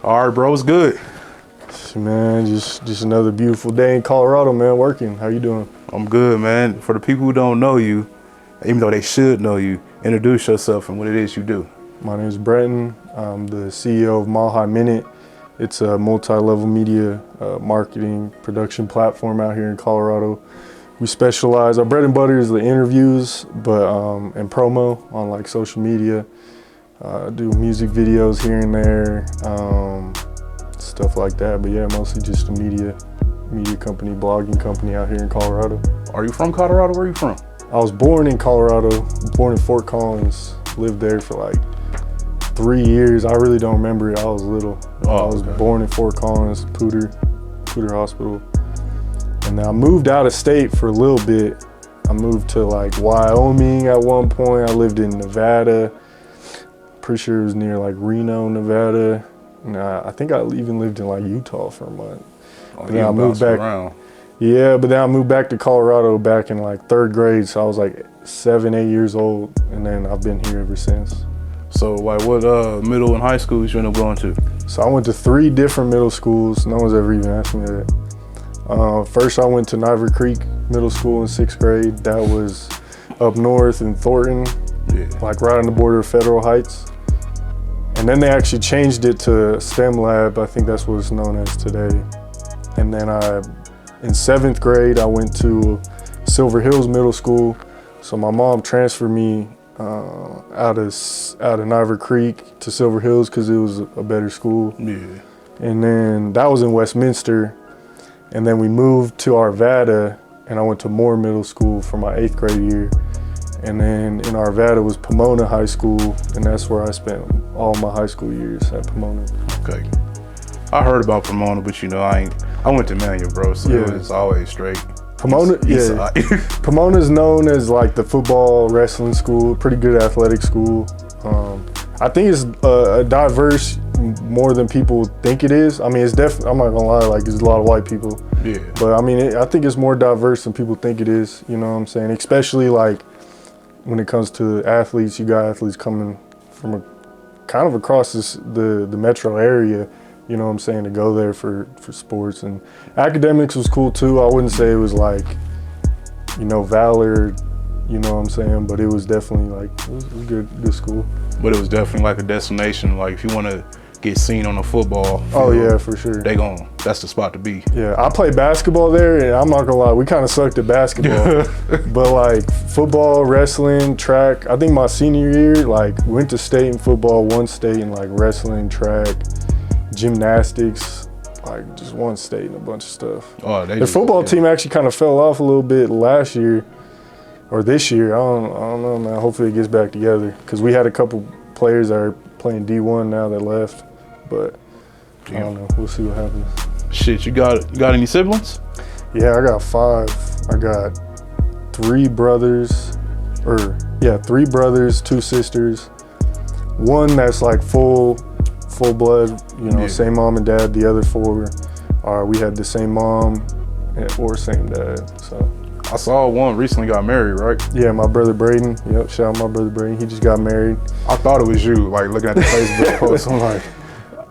All right, bro, it's good. Man, just another beautiful day in Colorado, man, working. How you doing? I'm good, man. For the people who don't know you, even though they should know you, introduce yourself and what it is you do. My name is Bretton. I'm the CEO of Mile High Minute. It's a multi-level media marketing production platform out here in Colorado. We specialize, our bread and butter is the interviews, but and promo on like social media. Do music videos here and there, stuff like that. But yeah, mostly just a media company, blogging company out here in Colorado. Are you from Colorado? Where are you from? I was born in Colorado, born in Fort Collins, lived there for like 3 years. I really don't remember it, I was little. I was born in Fort Collins, Poudre Hospital. And then I moved out of state for a little bit. I moved to like Wyoming at one point. I lived in Nevada. Pretty sure it was near like Reno, Nevada. And I think I even lived in like Utah for a month. Oh, yeah, I moved back around. Yeah, but then I moved back to Colorado back in like 3rd grade. So I was like 7, 8 years old. And then I've been here ever since. So like what middle and high schools you end up going to? So I went to 3 different middle schools. No one's ever even asked me that. First I went to Niver Creek Middle School in 6th grade. That was up north in Thornton, like right on the border of Federal Heights. And then they actually changed it to STEM Lab. I think that's what it's known as today. And then in 7th grade, I went to Silver Hills Middle School. So my mom transferred me out of Niver Creek to Silver Hills because it was a better school. Yeah. And then that was in Westminster. And then we moved to Arvada, and I went to Moore Middle School for my 8th grade year. And then in Arvada was Pomona High School, and that's where I spent all my high school years, at Pomona. Okay. I heard about Pomona, but you know, I went to Manual, bro, so it was always straight. Pomona, Pomona's known as like the football, wrestling school, pretty good athletic school. I think it's diverse more than people think it is. I mean, it's definitely, I'm not gonna lie, like there's a lot of white people. Yeah. But I mean, I think it's more diverse than people think it is, you know what I'm saying? Especially like when it comes to athletes, you got athletes coming from kind of across the metro area, you know what I'm saying, to go there for sports. And academics was cool too. I wouldn't say it was like, you know, Valor, you know what I'm saying, but it was definitely like, it was good school. But it was definitely like a destination, like if you want to get seen on a football field, oh yeah, for sure. That's the spot to be. Yeah, I played basketball there, and I'm not gonna lie, we kind of sucked at basketball. But like football, wrestling, track, I think my senior year, like went to state in football, won state in like wrestling, track, gymnastics, like just won state in a bunch of stuff. Oh, the football team actually kind of fell off a little bit last year, or this year, I don't know, man. Hopefully it gets back together, because we had a couple players that are playing D1 now that left, but I don't know, we'll see what happens. Shit, you got any siblings? Yeah, I got 5. I got 3 brothers, 3 brothers, 2 sisters. One that's like full blood, you know, same mom and dad. The other 4 we had the same mom or same dad, so. I saw one recently got married, right? Yeah, my brother Braden. Yep, shout out my brother Braden. He just got married. I thought it was you, like looking at the Facebook post. I'm like,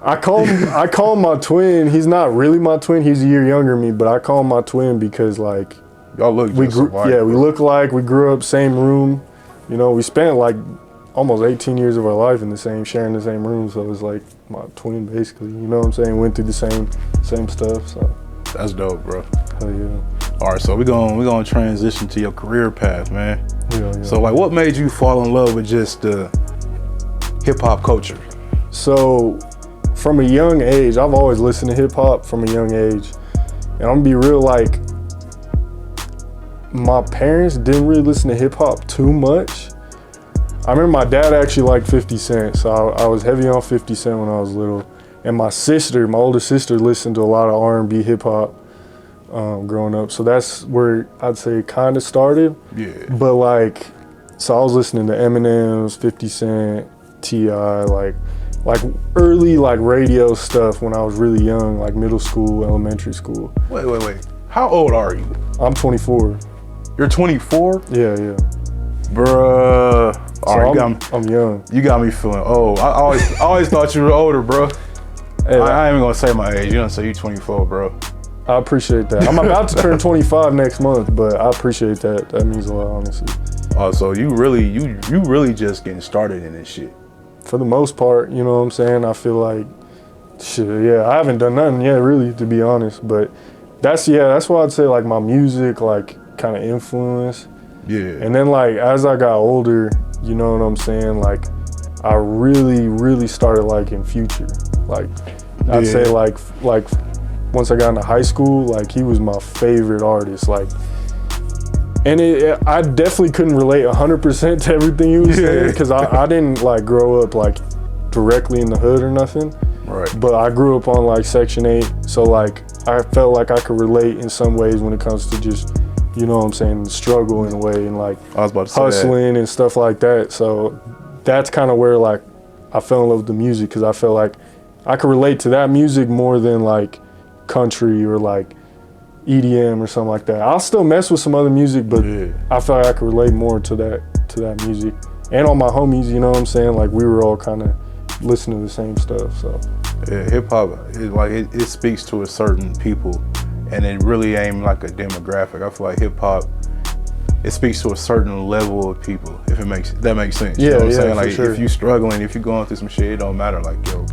I call him my twin. He's not really my twin. He's a year younger than me, but I call him my twin because like y'all look just alike. Yeah, we look alike. We grew up same room. You know, we spent like almost 18 years of our life sharing the same room. So it was like my twin basically. You know what I'm saying? Went through the same stuff. So that's dope, bro. Hell yeah. All right, so we're gonna transition to your career path, man. Yeah. So like, what made you fall in love with just the hip hop culture? So from a young age, I've always listened to hip hop from a young age. And I'm gonna be real, like my parents didn't really listen to hip hop too much. I remember my dad actually liked 50 Cent, so I was heavy on 50 Cent when I was little. And my older sister listened to a lot of R&B hip hop. Growing up, so that's where I'd say it kind of started. Yeah. But like, so I was listening to Eminem's, 50 Cent, T.I., like early like radio stuff when I was really young, like middle school, elementary school. Wait. How old are you? I'm 24. You're 24? Yeah. Bruh. I'm young. You got me feeling old. I always thought you were older, bro. Hey, I ain't even gonna say my age. You don't say you 24, bro. I appreciate that. I'm about to turn 25 next month, but I appreciate that. That means a lot, honestly. Oh, so you really just getting started in this shit. For the most part, you know what I'm saying? I feel like, shit, yeah, I haven't done nothing yet, really, to be honest. But that's why I'd say, like, my music, like, kind of influence. Yeah. And then, like, as I got older, you know what I'm saying? Like, I really started liking Future. Like, I'd say, like once I got into high school, like, he was my favorite artist. Like, and I definitely couldn't relate 100% to everything he was saying, because I didn't, like, grow up, like, directly in the hood or nothing. Right. But I grew up on, like, Section 8, so, like, I felt like I could relate in some ways when it comes to just, you know what I'm saying, struggle in a way, and, like, I was about to say hustling and stuff like that. So that's kind of where, like, I fell in love with the music, because I felt like I could relate to that music more than, like, country or, like, EDM or something like that. I'll still mess with some other music, but I felt like I could relate more to that music. And all my homies, you know what I'm saying? Like, we were all kind of listening to the same stuff, so. Yeah, hip hop, it speaks to a certain people, and it really ain't like a demographic. I feel like hip hop, it speaks to a certain level of people, if that makes sense. You know what I'm saying? Like, sure. if you struggling, if you're going through some shit, it don't matter, like, yo,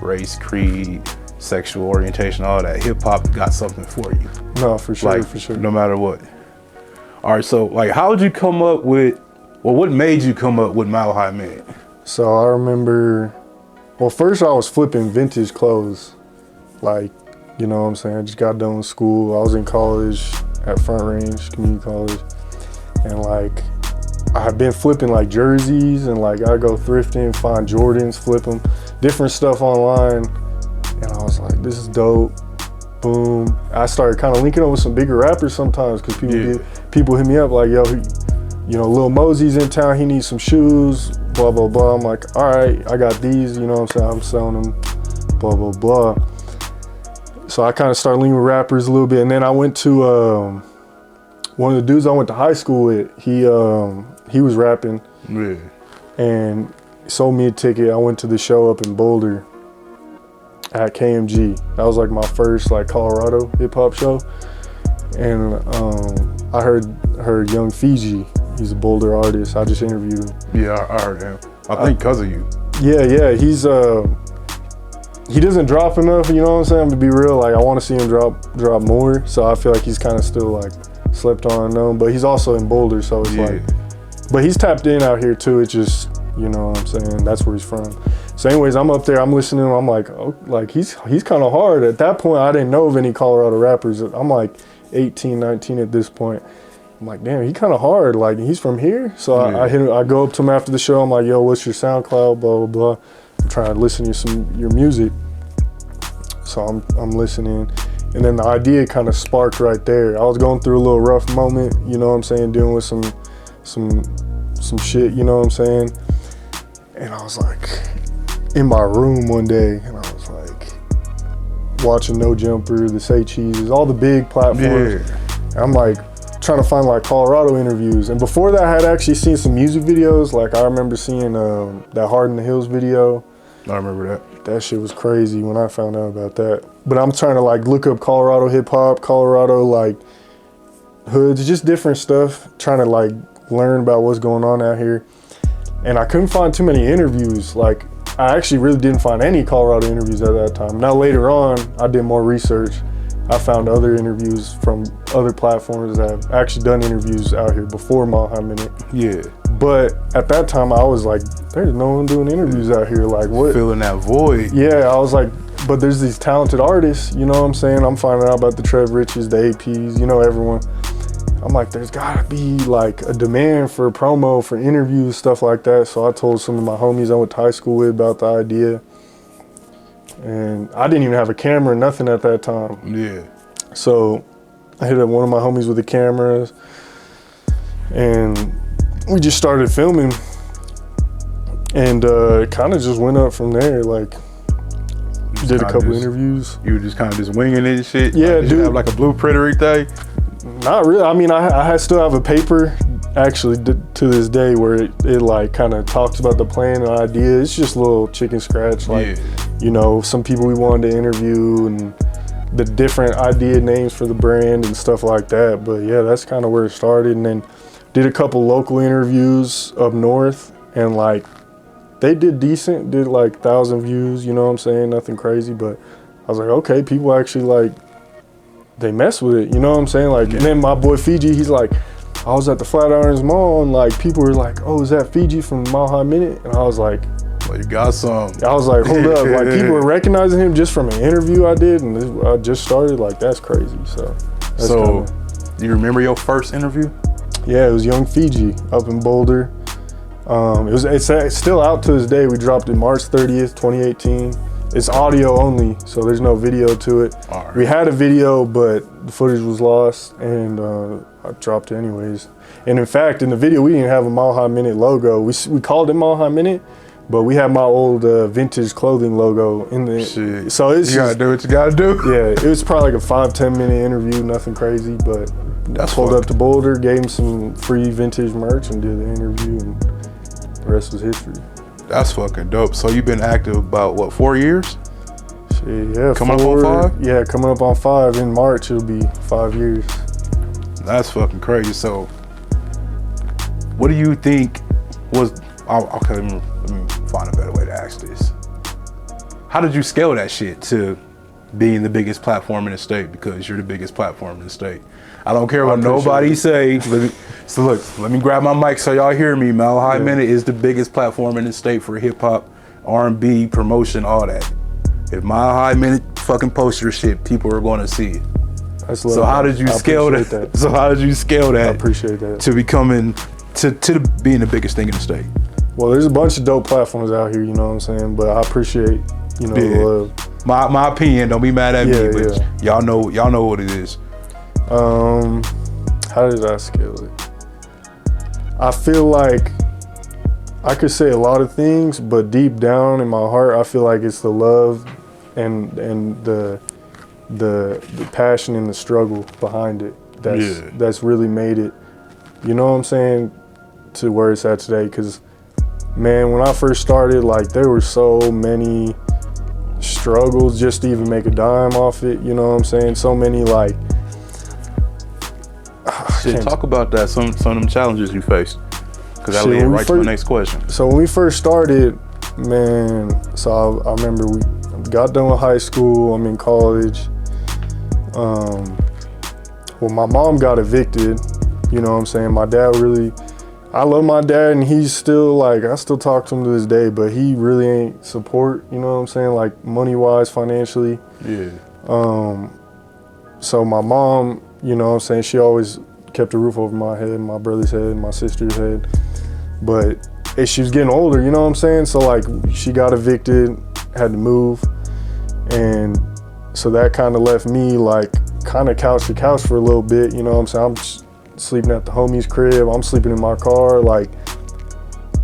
race, creed, sexual orientation, all that. Hip hop got something for you. No, for sure, like, for sure. No matter what. All right, so, like, how would you come up with, well, what made you come up with Mile High Man? So I remember, well, first I was flipping vintage clothes. Like, you know what I'm saying? I just got done with school. I was in college at Front Range Community College. And, like, I had been flipping, like, jerseys, and, like, I go thrifting, find Jordans, flip them, different stuff online. And I was like, this is dope. Boom. I started kind of linking up with some bigger rappers sometimes, because people hit me up like, yo, you know, Lil Mosey's in town, he needs some shoes, blah, blah, blah. I'm like, all right, I got these, you know what I'm saying? I'm selling them, blah, blah, blah. So I kind of started linking with rappers a little bit. And then I went to one of the dudes I went to high school with. He was rapping and sold me a ticket. I went to the show up in Boulder at KMG. That was like my first, like, Colorado hip hop show. And I heard Young Fiji. He's a Boulder artist. I just interviewed him. Yeah, I heard him. I think because of you. Yeah. He's he doesn't drop enough, you know what I'm saying? To be real, like, I want to see him drop more. So I feel like he's kind of still, like, slept on and known. But he's also in Boulder, so it's like, but he's tapped in out here too. It's just, you know what I'm saying? That's where he's from. So anyways, I'm up there, I'm listening to him, I'm like, oh, like, he's kind of hard. At that point, I didn't know of any Colorado rappers. I'm like 18, 19 at this point. I'm like, damn, he kind of hard. Like, he's from here? So I hit him, I go up to him after the show, I'm like, yo, what's your SoundCloud, blah, blah, blah. I'm trying to listen to your music. So I'm listening. And then the idea kind of sparked right there. I was going through a little rough moment, you know what I'm saying, dealing with some shit, you know what I'm saying? And I was like, in my room one day, and I was like, watching No Jumper, the Say Cheeses, all the big platforms. And I'm like, trying to find, like, Colorado interviews. And before that, I had actually seen some music videos. Like, I remember seeing that Hard in the Hills video. I remember that. That shit was crazy when I found out about that. But I'm trying to, like, look up Colorado hip hop, Colorado, like, hoods, just different stuff, trying to, like, learn about what's going on out here. And I couldn't find too many interviews. Like, I actually really didn't find any Colorado interviews at that time. Now later on, I did more research. I found other interviews from other platforms that have actually done interviews out here before Mile High Minute. Yeah. But at that time, I was like, there's no one doing interviews out here. Like, what? Filling that void. Yeah, I was like, but there's these talented artists, you know what I'm saying? I'm finding out about the Trev Riches, the APs, you know, everyone. I'm like, there's gotta be, like, a demand for promo, for interviews, stuff like that. So I told some of my homies I went to high school with about the idea. And I didn't even have a camera, nothing at that time. Yeah. So I hit up one of my homies with the cameras, and we just started filming. And it kind of just went up from there. Like, did a couple interviews. You were just kind of just winging it and shit? Yeah, like, dude. You have, like, a blueprint or anything? Not really. I mean, I still have a paper, actually, to this day, where it like, kind of talks about the plan and idea. It's just a little chicken scratch. Like, you know, some people we wanted to interview and the different idea names for the brand and stuff like that. But yeah, that's kind of where it started. And then did a couple local interviews up north, and like they did decent, did like 1,000 views, you know what I'm saying? Nothing crazy, but I was like, okay, people actually like, they mess with it, you know what I'm saying? Like, and then my boy Fiji, he's like, I was at the Flatirons Mall and like people were like, oh, is that Fiji from Mile High Minute? And I was like, well, you got some. I was like, hold up, like people were recognizing him just from an interview I did, and I just started, like that's crazy. So do you remember your first interview? Yeah, it was Young Fiji up in Boulder. It's still out to this day. We dropped it March 30th, 2018. It's audio only, so there's no video to it. Right. We had a video, but the footage was lost, and I dropped it anyways. And in fact, in the video, we didn't have a Mile High Minute logo. We called it Mile High Minute, but we had my old vintage clothing logo in the. Shit. So it's you gotta do what you gotta do. Yeah, it was probably like a 5-10 minute interview, nothing crazy, but that's pulled up to Boulder, gave him some free vintage merch, and did the interview, and the rest was history. That's fucking dope. So you've been active about what, 4 years? Shit, yeah. Coming up on 5? Yeah, coming up on 5 in March. It'll be 5 years. That's fucking crazy. So, what do you think was? Okay, let me find a better way to ask this. How did you scale that shit to being the biggest platform in the state? Because you're the biggest platform in the state. I don't care what nobody say. So look, let me grab my mic so y'all hear me. Mile High Minute is the biggest platform in the state for hip hop, R&B, promotion, all that. If Mile High Minute fucking post your shit, people are going to see it. So how did you scale that? So how did you scale that? I appreciate that. To becoming to being the biggest thing in the state. Well, there's a bunch of dope platforms out here, you know what I'm saying? But I appreciate, you know, the love. My opinion, don't be mad at me, but y'all know what it is. How did I scale it? I feel like I could say a lot of things, but deep down in my heart, I feel like it's the love and the passion and the struggle behind it that's really made it, you know what I'm saying, to where it's at today. Because man, when I first started, like there were so many struggles just to even make a dime off it, you know what I'm saying? So many like shit, talk about that, some of them challenges you faced, because that'll lead right to the next question. So when we first started, man, so I remember we got done with high school, I'm in college. Well, my mom got evicted, you know what I'm saying? My dad really, I love my dad, and he's still like, I still talk to him to this day, but he really ain't support, you know what I'm saying? Like money-wise, financially. Yeah. So my mom, you know what I'm saying, she always kept a roof over my head, my brother's head, my sister's head. But as she was getting older, you know what I'm saying? So like she got evicted, had to move. And so that kind of left me like kind of couch to couch for a little bit, you know what I'm saying? I'm sleeping at the homie's crib, I'm sleeping in my car. Like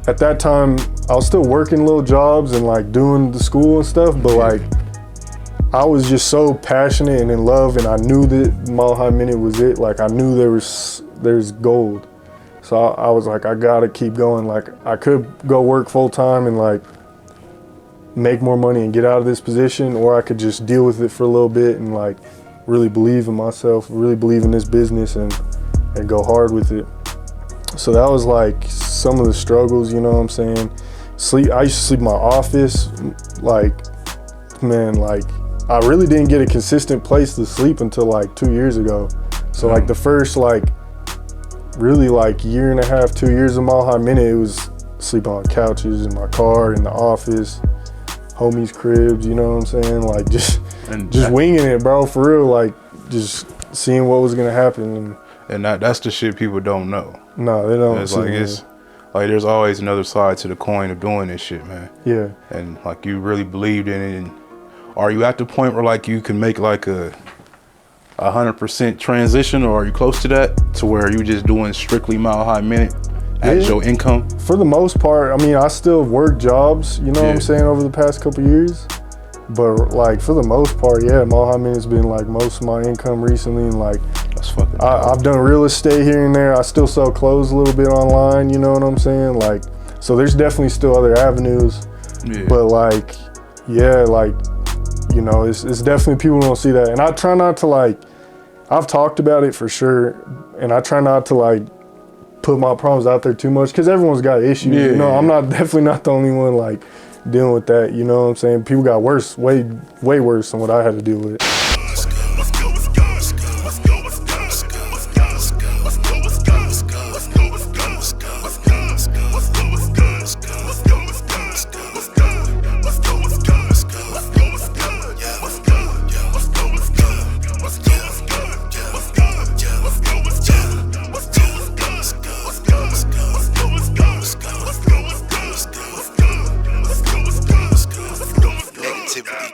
at that time, I was still working little jobs and like doing the school and stuff, but like I was just so passionate and in love, and I knew that Mile High Minute was it. Like I knew there's gold. So I was like, I gotta keep going. Like I could go work full time and like make more money and get out of this position, or I could just deal with it for a little bit and like really believe in myself, really believe in this business and go hard with it. So that was like some of the struggles, you know what I'm saying? I used to sleep in my office, like, man, like I really didn't get a consistent place to sleep until like 2 years ago. So like the first like really like year and a half, 2 years of Mile High Minute, it was sleeping on couches, in my car, in the office, homies' cribs, you know what I'm saying? Like just winging it, bro, for real, like just seeing what was gonna happen. And that's the shit people don't know. No, they don't. It's like there's always another side to the coin of doing this shit, man. Yeah. And like you really believed in it. And are you at the point where like you can make like a 100% transition, or are you close to that, to where you just doing strictly Mile High Minute as your income? For the most part, I mean, I still work jobs, you know what I'm saying, over the past couple years. But like for the most part, yeah, Mile High Minute's been like most of my income recently, and like that's fucking I've done real estate here and there. I still sell clothes a little bit online, you know what I'm saying? Like, so there's definitely still other avenues. Yeah. But like, yeah, like, you know, it's definitely people don't see that. And I try not to like, I've talked about it for sure. And I try not to like put my problems out there too much because everyone's got issues. Yeah, you know, yeah. I'm definitely not the only one like dealing with that. You know what I'm saying? People got worse, way worse than what I had to deal with.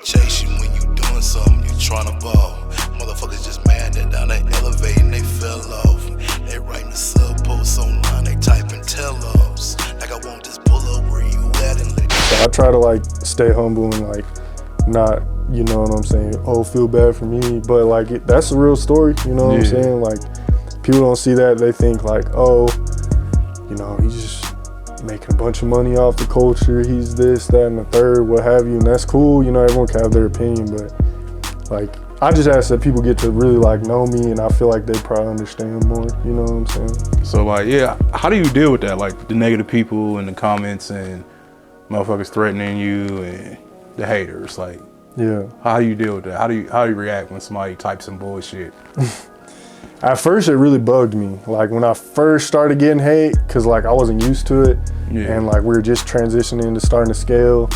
Chase you when you doing something, you tryna ball. Motherfuckers just mad that down they elevating, they fell off. They writing the sub posts online, they typing tell-offs. Like I want this pull up where you at and let So I try to like stay humble and like not, you know what I'm saying, oh, feel bad for me, but like that's a real story, you know what I'm saying? Like people don't see that, they think like, oh, you know, he's just making a bunch of money off the culture, he's this, that, and the third, what have you, and that's cool, you know, everyone can have their opinion, but like, I just ask that people get to really like know me, and I feel like they probably understand more, you know what I'm saying? So like, yeah, how do you deal with that? Like the negative people and the comments and motherfuckers threatening you and the haters, like, Yeah. how do you deal with that? How do you react when somebody types some bullshit? At first, it really bugged me. Like when I first started getting hate, cause like I wasn't used to it, and like we were just transitioning to starting to scale.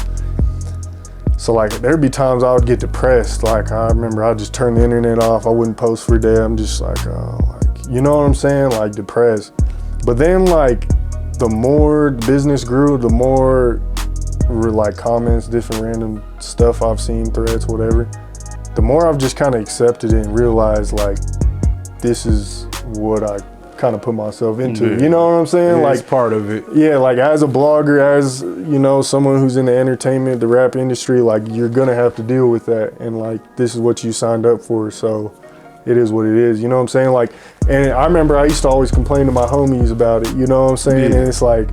So like there'd be times I would get depressed. Like I remember I'd just turn the internet off. I wouldn't post for a day. I'm just like, oh, like, you know what I'm saying? Like depressed. But then like the more the business grew, the more like comments, different random stuff I've seen, threads, whatever, the more I've just kind of accepted it and realized like, this is what I kind of put myself into. You know what I'm saying? Yeah, like it's part of it. Yeah, like as a blogger, as you know, someone who's in the entertainment, the rap industry, like you're gonna have to deal with that, and like this is what you signed up for, so it is what it is. You know what I'm saying? Like, and I remember I used to always complain to my homies about it. You know what I'm saying? And it's like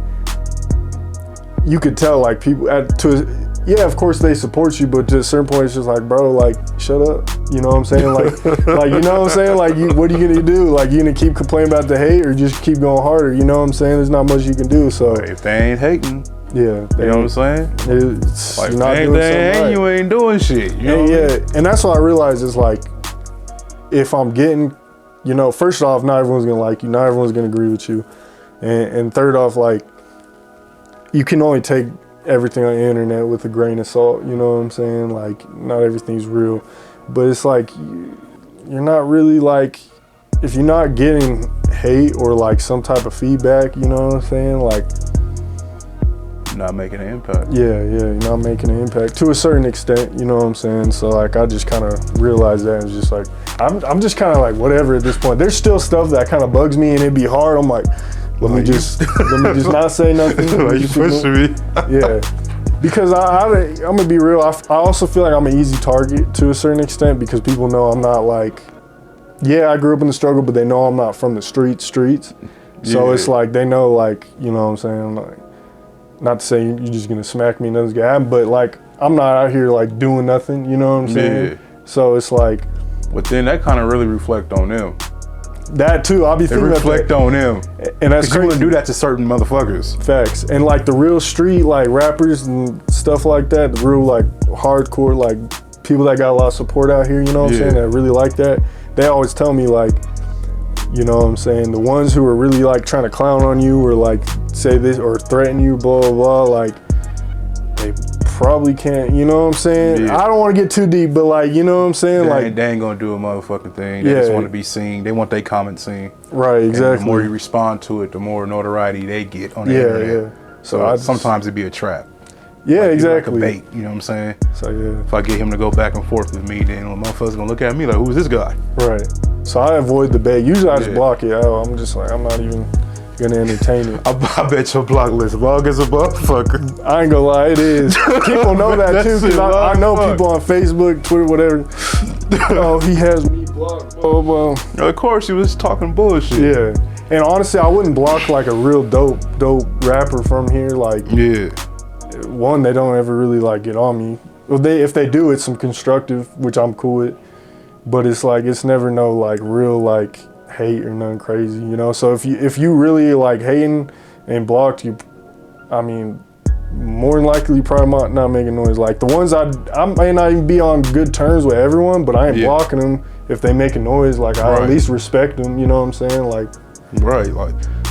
you could tell, like people yeah, of course they support you, but to a certain point, it's just like, bro, like, shut up. You know what I'm saying? Like, like, you know what I'm saying? Like, what are you gonna do? Like, you gonna keep complaining about the hate or just keep going harder? You know what I'm saying? There's not much you can do. So If they ain't hating, yeah, you know what I'm saying? It's Like, you're not if doing they something ain't, right. you ain't doing shit. You know what I mean? And that's what I realized is like, if I'm getting, you know, first off, not everyone's gonna like you, not everyone's gonna agree with you, and third off, like, you can only take everything on the internet with a grain of salt, you know what I'm saying? Like, not everything's real, but it's like, you're not really like, if you're not getting hate or like some type of feedback, you know what I'm saying? Like, Not making an impact. yeah, you're not making an impact to a certain extent, you know what I'm saying? So like, I just kind of realized that and just like, I'm just kind of like, whatever at this point. There's still stuff that kind of bugs me and it'd be hard. I'm like, let me just not say nothing. Like you pushing me. Yeah, because I'm gonna be real. I also feel like I'm an easy target to a certain extent because people know I'm not like, yeah, I grew up in the struggle, but they know I'm not from the streets. So it's like, they know, like, you know what I'm saying? Like, not to say you're just gonna smack me, nothing's gonna happen, but like, I'm not out here like doing nothing, you know what I'm saying? Yeah. So it's like, But then that kind of really reflect on them. that too, I'll be They thinking about reflect that. on them. And that's Because you wouldn't crazy. do that to certain motherfuckers. Facts. And like the real street, like rappers and stuff like that, the real like hardcore, like people that got a lot of support out here, you know what I'm saying, that really like that, they always tell me like, you know what I'm saying, the ones who are really like trying to clown on you or like say this or threaten you, blah, blah, blah, like they probably can't, you know what I'm saying? Yeah. I don't want to get too deep, but like, you know what I'm saying? They ain't gonna do a motherfucking thing. They just want to be seen. They want their comment seen. Right, exactly. And the more you respond to it, the more notoriety they get on the internet. So sometimes it'd be a trap. Yeah, like, exactly. Like a bait, you know what I'm saying? So yeah. If I get him to go back and forth with me, then motherfuckers gonna look at me like, who's this guy? Right. So I avoid the bait. Usually I just block it out. I'm just like, I'm not even gonna entertain it. I bet your block list long as a motherfucker. I ain't gonna lie, it is. People know that too, because I know people on Facebook, Twitter, whatever. Oh, he has me blocked, blah, blah, blah. Of course, he was talking bullshit. Yeah. And honestly, I wouldn't block like a real dope rapper from here. Like, Yeah. one, they don't ever really like get on me. well, if they do, it's some constructive, which I'm cool with. But it's like it's never no like real like hate or nothing crazy, you know. So if you really like hating and blocked, I mean, more than likely you probably might not making noise. Like the ones I may not even be on good terms with everyone, but I ain't blocking them if they make a noise. Like I at least respect them, you know what I'm saying? Like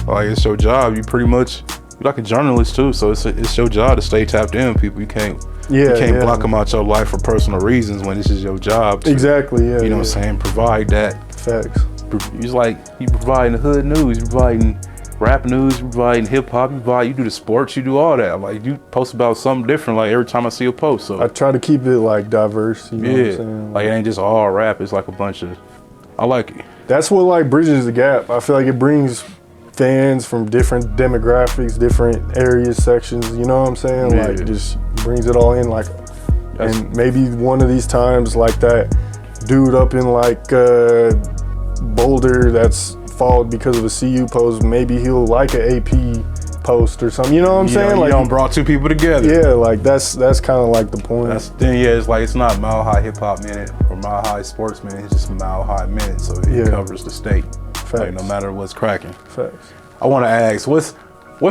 like it's your job. You pretty much you're like a journalist too, so it's your job to stay tapped in. People, you can't block them out your life for personal reasons when this is your job. Exactly. Yeah. You know what I'm saying? Provide that. Facts. It's like you providing the hood news, you providing rap news, you providing hip hop, you do the sports, you do all that. Like you post about something different. Like every time I see a post, so I try to keep it like diverse. You know what I'm saying? Like it ain't just all rap. It's like a bunch of. I like it. That's what like bridges the gap. I feel like it brings fans from different demographics, different areas, sections. You know what I'm saying? Yeah. Like just brings it all in. Like, and maybe one of these times, like that dude up in like Boulder that's followed because of a CU post, maybe he'll like an AP post or something. You know what I'm saying? Like you don't brought two people together. Yeah, like that's kind of like the point. It's like it's not Mile High Hip Hop Minute or Mile High Sports Minute. It's just Mile High Minute, so it covers the state. Like, no matter what's cracking. Facts. I want to ask, what's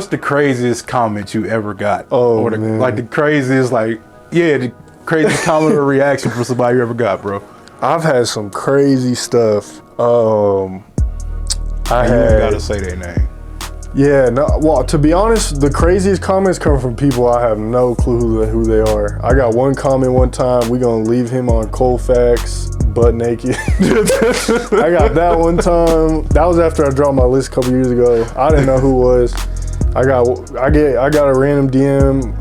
the craziest comment you ever got? Oh, man. Like the craziest, the craziest comment or reaction from somebody you ever got, bro. I've had some crazy stuff. You gotta say their name. Yeah, no. Well, to be honest, the craziest comments come from people I have no clue who they are. I got one comment one time. We gonna leave him on Colfax butt naked. I got that one time. That was after I dropped my list a couple years ago. I didn't know who it was. I got a random DM.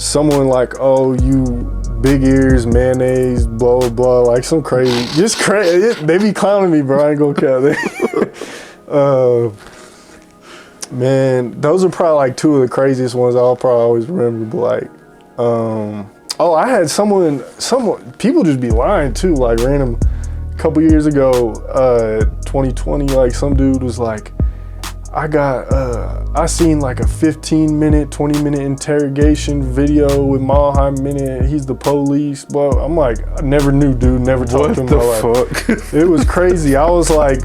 Someone like, oh, you big ears, mayonnaise, blah blah blah, like some crazy, just crazy. They be clowning me, bro. I ain't gonna count. Man, those are probably like two of the craziest ones I'll probably always remember. But like, I had someone, people just be lying too. Like random, a couple years ago, 2020, like some dude was like, I seen like a 15-minute, 20-minute interrogation video with Mile High Minute. He's the police. But I'm like, I never knew, dude. Never talked to him. What the fuck? It was crazy. I was like,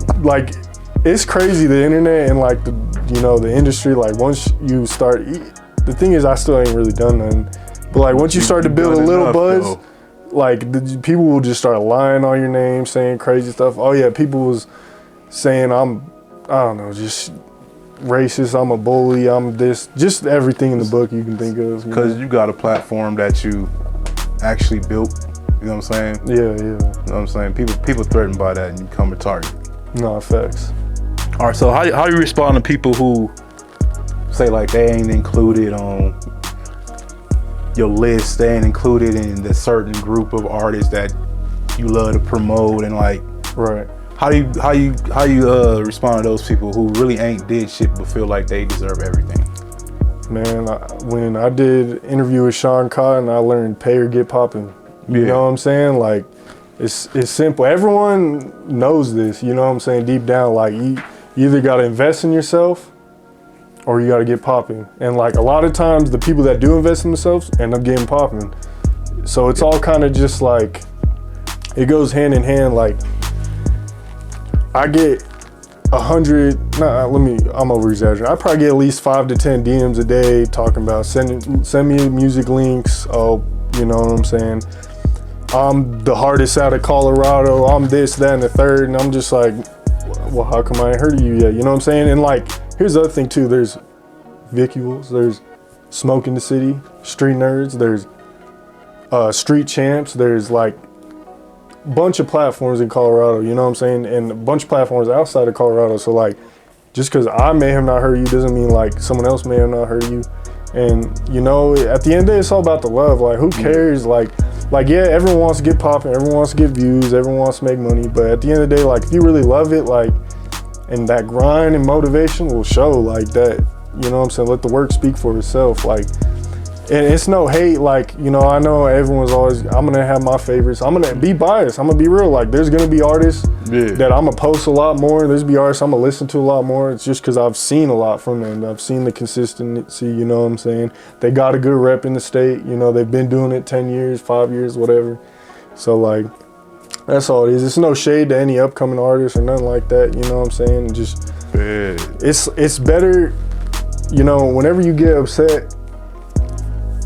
it's crazy, the internet and like the industry. Like once you start, the thing is, I still ain't really done nothing. But like once you start to build a little buzz, like people will just start lying on your name, saying crazy stuff. Oh yeah, people was saying I don't know, just racist, I'm a bully, I'm this, just everything in the book you can think of. Because you got a platform that you actually built, you know what I'm saying? Yeah. You know what I'm saying? People threatened by that and you become a target. No, facts. All right, so how you respond to people who say like they ain't included on your list, they ain't included in the certain group of artists that you love to promote and like, right. How do you respond to those people who really ain't did shit but feel like they deserve everything? Man, when I did interview with Sean Cotton, I learned pay or get popping. You know what I'm saying? Like, it's simple. Everyone knows this. You know what I'm saying? Deep down, like you either got to invest in yourself or you got to get popping. And like a lot of times, the people that do invest in themselves end up getting popping. So it's all kind of just like it goes hand in hand. Like, I get 100, I'm over exaggerating. I probably get at least 5 to 10 DMs a day talking about send me music links. Oh, you know what I'm saying? I'm the hardest out of Colorado. I'm this, that, and the third. And I'm just like, well, how come I ain't heard of you yet? You know what I'm saying? And like, here's the other thing too. There's VICUALS, there's Smoke in the City, Street Nerds, there's Street Champs, there's like bunch of platforms in Colorado, you know what I'm saying? And a bunch of platforms outside of Colorado. So like, just because I may have not heard you doesn't mean like someone else may have not heard you. And you know, at the end of the day, it's all about the love. Like, who cares? Like yeah, everyone wants to get popping, everyone wants to get views, everyone wants to make money. But at the end of the day, like if you really love it, like, and that grind and motivation will show like that, you know what I'm saying? Let the work speak for itself. Like, And it's no hate, like, you know, I know everyone's always, I'm gonna have my favorites. I'm gonna be biased. I'm gonna be real. Like, there's gonna be artists that I'm gonna post a lot more. There's be artists I'm gonna listen to a lot more. It's just because I've seen a lot from them. I've seen the consistency, you know what I'm saying? They got a good rep in the state. You know, they've been doing it 10 years, 5 years, whatever. So, like, that's all it is. It's no shade to any upcoming artists or nothing like that, you know what I'm saying? Just, it's better, you know, whenever you get upset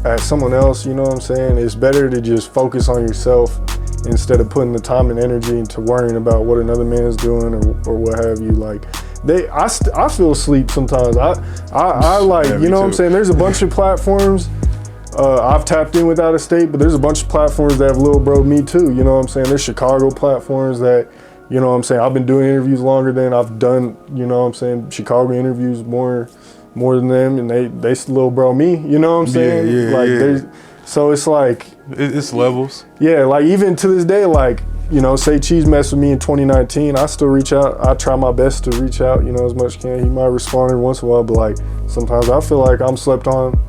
at someone else, you know what I'm saying? It's better to just focus on yourself instead of putting the time and energy into worrying about what another man's doing or what have you. Like, I feel sleep sometimes. I like, you know what I'm saying? There's a bunch of platforms I've tapped in with out of state, but there's a bunch of platforms that have Lil Bro me too, you know what I'm saying? There's Chicago platforms that, you know what I'm saying, I've been doing interviews longer than I've done, you know what I'm saying, Chicago interviews more than them, and they Lil Bro me, you know what I'm saying? Like, so it's like, it's levels. Yeah, like even to this day, like, you know, say Cheese messed with me in 2019, I still reach out. I try my best to reach out, you know, as much as I can. He might respond every once in a while, but like sometimes I feel like I'm slept on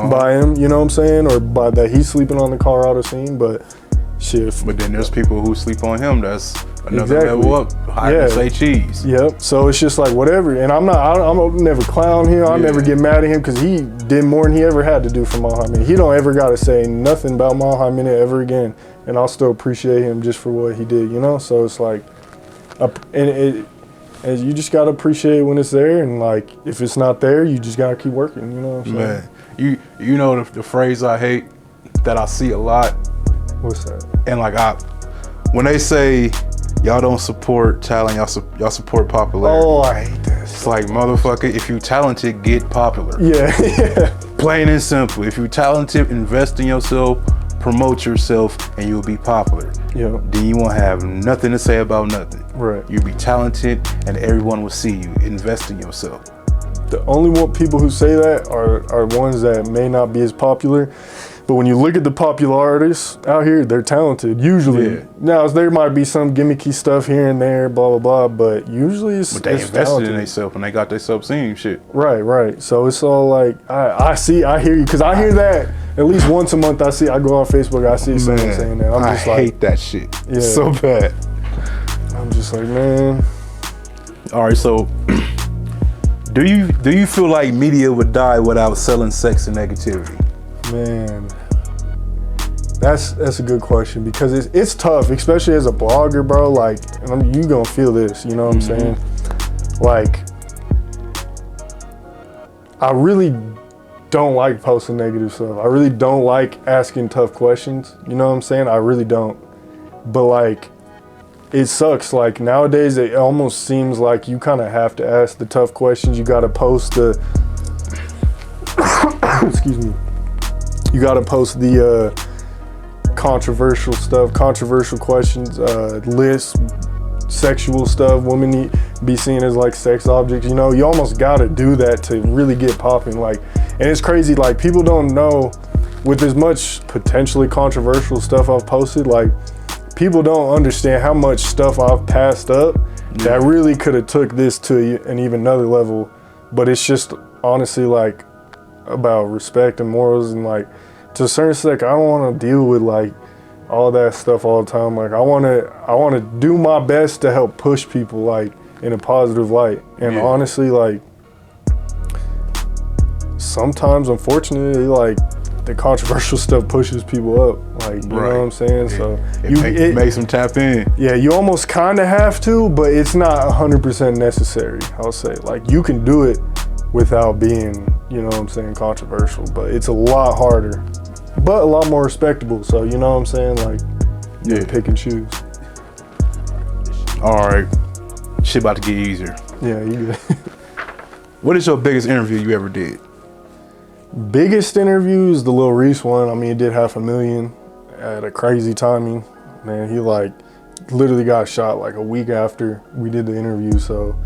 by him, you know what I'm saying? Or by that he's sleeping on the Colorado scene, but shit. But then there's people who sleep on him. That's another level up. Higher than say Cheese. Yep. So it's just like whatever. And I'm never clown him. I never get mad at him because he did more than he ever had to do for Mile Minute. He don't ever got to say nothing about Mile Minute ever again. And I'll still appreciate him just for what he did, you know? So it's like, and you just got to appreciate when it's there. And like, if it's not there, you just got to keep working, you know what I'm saying? Man, you know the phrase I hate that I see a lot? What's that? And like, when they say, y'all don't support talent, y'all support popularity. Oh, I hate that. It's like, motherfucker, if you talented, get popular. Yeah. Plain and simple. If you talented, invest in yourself, promote yourself, and you'll be popular. Yeah. Then you won't have nothing to say about nothing. Right. You'll be talented, and everyone will see you. Invest in yourself. The only people who say that are ones that may not be as popular. But when you look at the popular artists out here, they're talented, usually. Yeah. Now, there might be some gimmicky stuff here and there, blah, blah, blah, but usually it's But they invested talented. in themselves and they got themselves seeing shit. Right. So it's all like, I hear you, because I hear that at least once a month. I go on Facebook, I see someone saying that. I hate that shit so bad. I'm just like, man. All right, so do you feel like media would die without selling sex and negativity? Man, that's a good question, because it's tough, especially as a blogger, bro. Like, you gonna feel this, you know what I'm saying? Like, I really don't like posting negative stuff. I really don't like asking tough questions. You know what I'm saying? I really don't. But like, it sucks. Like nowadays, it almost seems like you kind of have to ask the tough questions. You got to post the, excuse me. You got to post the controversial stuff, controversial questions, lists, sexual stuff. Women need be seen as like sex objects. You know, you almost got to do that to really get popping. Like, and it's crazy. Like, people don't know, with as much potentially controversial stuff I've posted, like, people don't understand how much stuff I've passed up that really could have took this to an even another level. But it's just honestly like about respect and morals, and like to a certain extent, I don't want to deal with like all that stuff all the time. Like I want to do my best to help push people like in a positive light. And honestly, like sometimes, unfortunately, like the controversial stuff pushes people up. Like, you know what I'm saying? So it makes them tap in. Yeah, you almost kind of have to, but it's not 100% necessary, I'll say. Like, you can do it without being, you know what I'm saying, controversial, but it's a lot harder, but a lot more respectable. So, you know what I'm saying? Like, you pick and choose. All right, shit about to get easier. Yeah, you good. What is your biggest interview you ever did? Biggest interviews, the Lil Reese one. I mean, it did 500,000 at a crazy timing. Man, he like literally got shot like a week after we did the interview. So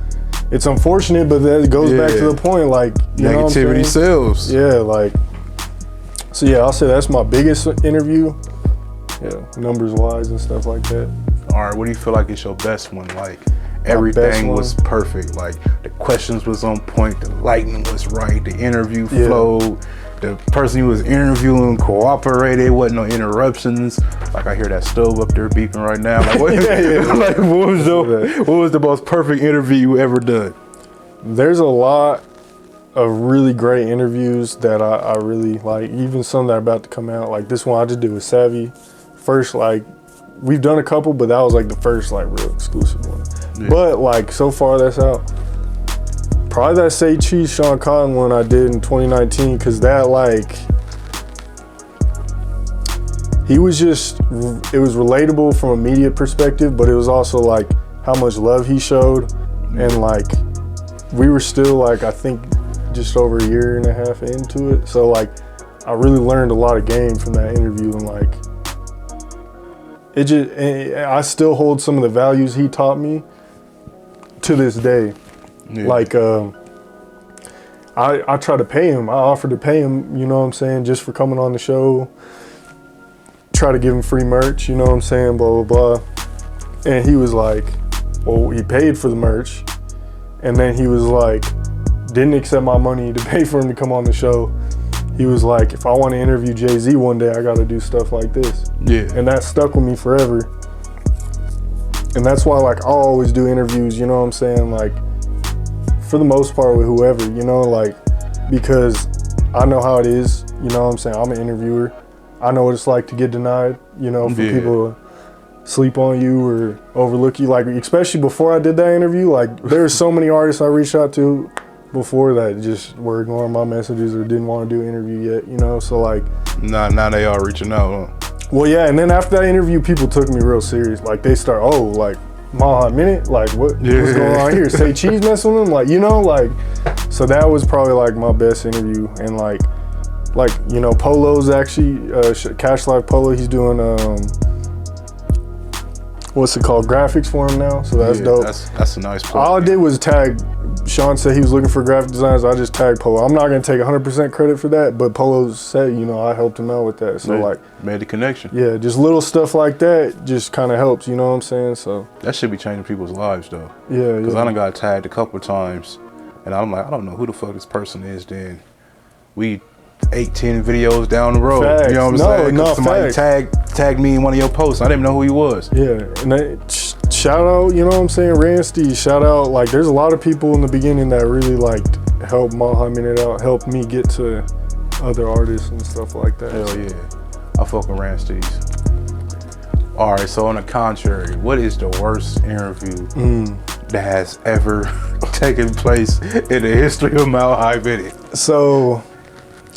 it's unfortunate, but that goes back to the point. Like, you know what I'm saying? Negativity sells. Yeah, like, so yeah, I'll say that's my biggest interview. Yeah, numbers wise and stuff like that. All right, what do you feel like is your best one? Like, everything was perfect. Like, the questions was on point, the lighting was right, the interview flowed, the person you was interviewing cooperated, wasn't no interruptions. Like I hear that stove up there beeping right now. Like what, like what was the most perfect interview you ever done? There's a lot of really great interviews that I really like, even some that are about to come out. Like this one I just did with Savvy. First, like, we've done a couple, but that was like the first like real exclusive one. Yeah. But like so far that's out. Probably that Say Cheese Sean Cotton one I did in 2019, because that like, he was just, it was relatable from a media perspective, but it was also like how much love he showed. And like, we were still like, I think just over a year and a half into it. So like, I really learned a lot of game from that interview, and like, it just, I still hold some of the values he taught me to this day. Yeah. Like, I try to pay him. I offered to pay him, you know what I'm saying, just for coming on the show. Try to give him free merch, you know what I'm saying, blah, blah, blah. And he was like, well, he paid for the merch. And then he was like, didn't accept my money to pay for him to come on the show. He was like, if I want to interview Jay-Z one day, I got to do stuff like this. Yeah. And that stuck with me forever. And that's why, like, I'll always do interviews, you know what I'm saying? Like, for the most part with whoever, you know, like, because I know how it is, you know what I'm saying? I'm an interviewer. I know what it's like to get denied, you know, for people to sleep on you or overlook you. Like, especially before I did that interview, like, there's so many artists I reached out to before that just were ignoring my messages or didn't want to do an interview yet, you know? So, like... Now they all reaching out, huh? Well, yeah, and then after that interview, people took me real serious. Like, they start, oh, like, Mile Minute? Like, what's going on here? Say Cheese messing with him? Like, you know, like... So that was probably, like, my best interview. And, like, you know, Polo's actually, Cash Life Polo, he's doing, what's it called? Graphics for him now. So that's dope. That's a nice play. All I did was tag... Sean said he was looking for graphic designers. I just tagged Polo. I'm not going to take 100% credit for that, but Polo said, you know, I helped him out with that. So made the connection. Yeah, just little stuff like that just kind of helps, you know what I'm saying? So that should be changing people's lives though. Yeah, because I done got tagged a couple of times, and I'm like, I don't know who the fuck this person is. Then we 8-10 videos down the road. Facts. You know what I'm saying? No, somebody tagged me in one of your posts. I didn't even know who he was. Yeah, and shout out, you know what I'm saying, Ransty, shout out, like, there's a lot of people in the beginning that really, like, helped Minute out, helped me get to other artists and stuff like that. Hell yeah. I fuck with Ransties. All right, so on the contrary, what is the worst interview that has ever taken place in the history of Mile High Minute? So,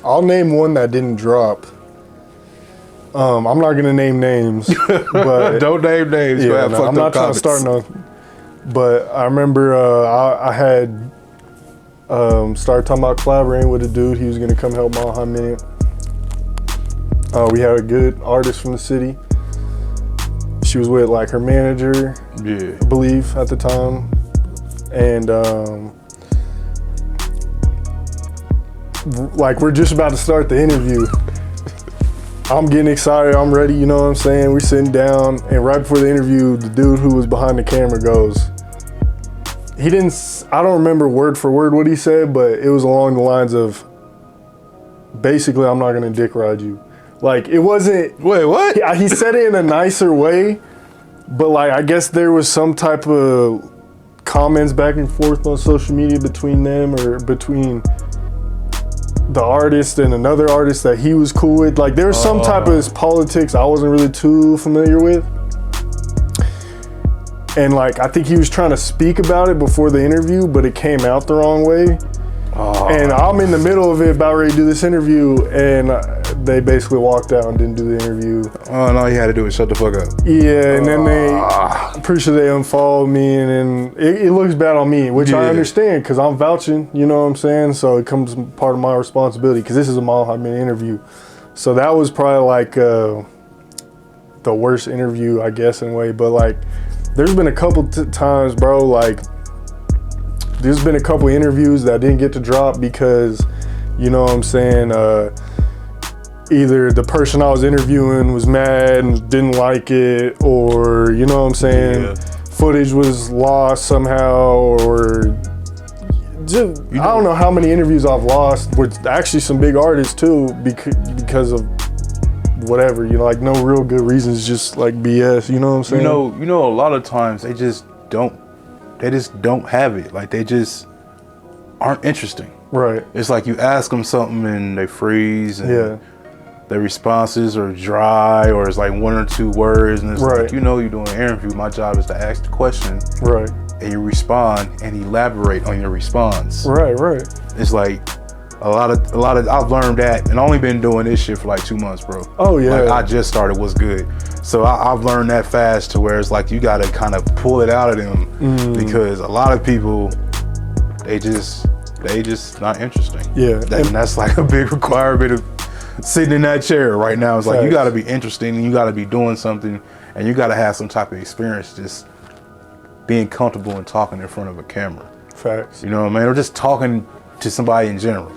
I'll name one that didn't drop. I'm not gonna name names, but don't name names. Yeah, no, I'm not trying to start no. But I remember I had started talking about collaborating with a dude. He was gonna come help Mile High Minute. We had a good artist from the city. She was with like her manager, I believe at the time, and like we're just about to start the interview. I'm getting excited, I'm ready, you know what I'm saying? We're sitting down, and right before the interview, the dude who was behind the camera goes, I don't remember word for word what he said, but it was along the lines of, basically, I'm not gonna dick ride you. Like, it wasn't... Wait, what? He said it in a nicer way, but like, I guess there was some type of comments back and forth on social media between them, or between the artist and another artist that he was cool with. Like, there was some type of politics I wasn't really too familiar with. And like, I think he was trying to speak about it before the interview, but it came out the wrong way. And I'm in the middle of it, about ready to do this interview, and they basically walked out and didn't do the interview. Oh, and all you had to do was shut the fuck up. Yeah, and then I'm pretty sure they unfollowed me, and then it looks bad on me, which I understand, because I'm vouching, you know what I'm saying? So it comes part of my responsibility, because this is a Mile High Minute interview. So that was probably like the worst interview, I guess, in a way. But like, there's been a couple times, bro, like, there's been a couple interviews that I didn't get to drop because, you know what I'm saying, either the person I was interviewing was mad and didn't like it, or, you know what I'm saying, footage was lost somehow, or just I don't know how many interviews I've lost with actually some big artists too because of whatever, you know, like no real good reasons, just like BS, you know what I'm saying? You know, a lot of times they just don't have it. Like they just aren't interesting. Right. It's like you ask them something and they freeze and Yeah. their responses are dry, or it's like one or two words, and it's Right. like, you know, you're doing an interview. My job is to ask the question, Right. and you respond and elaborate on your response. Right, right. It's like a lot of I've learned that, and I only been doing this shit for like 2 months, bro. Oh yeah. Like I just started What's Good, so I've learned that fast to where it's like you got to kind of pull it out of them because a lot of people they just not interesting. Yeah. And that's like a big requirement of sitting in that chair right now. It's like you got to be interesting and you got to be doing something and you got to have some type of experience just being comfortable and talking in front of a camera. Facts. You know what I mean? Or just talking to somebody in general.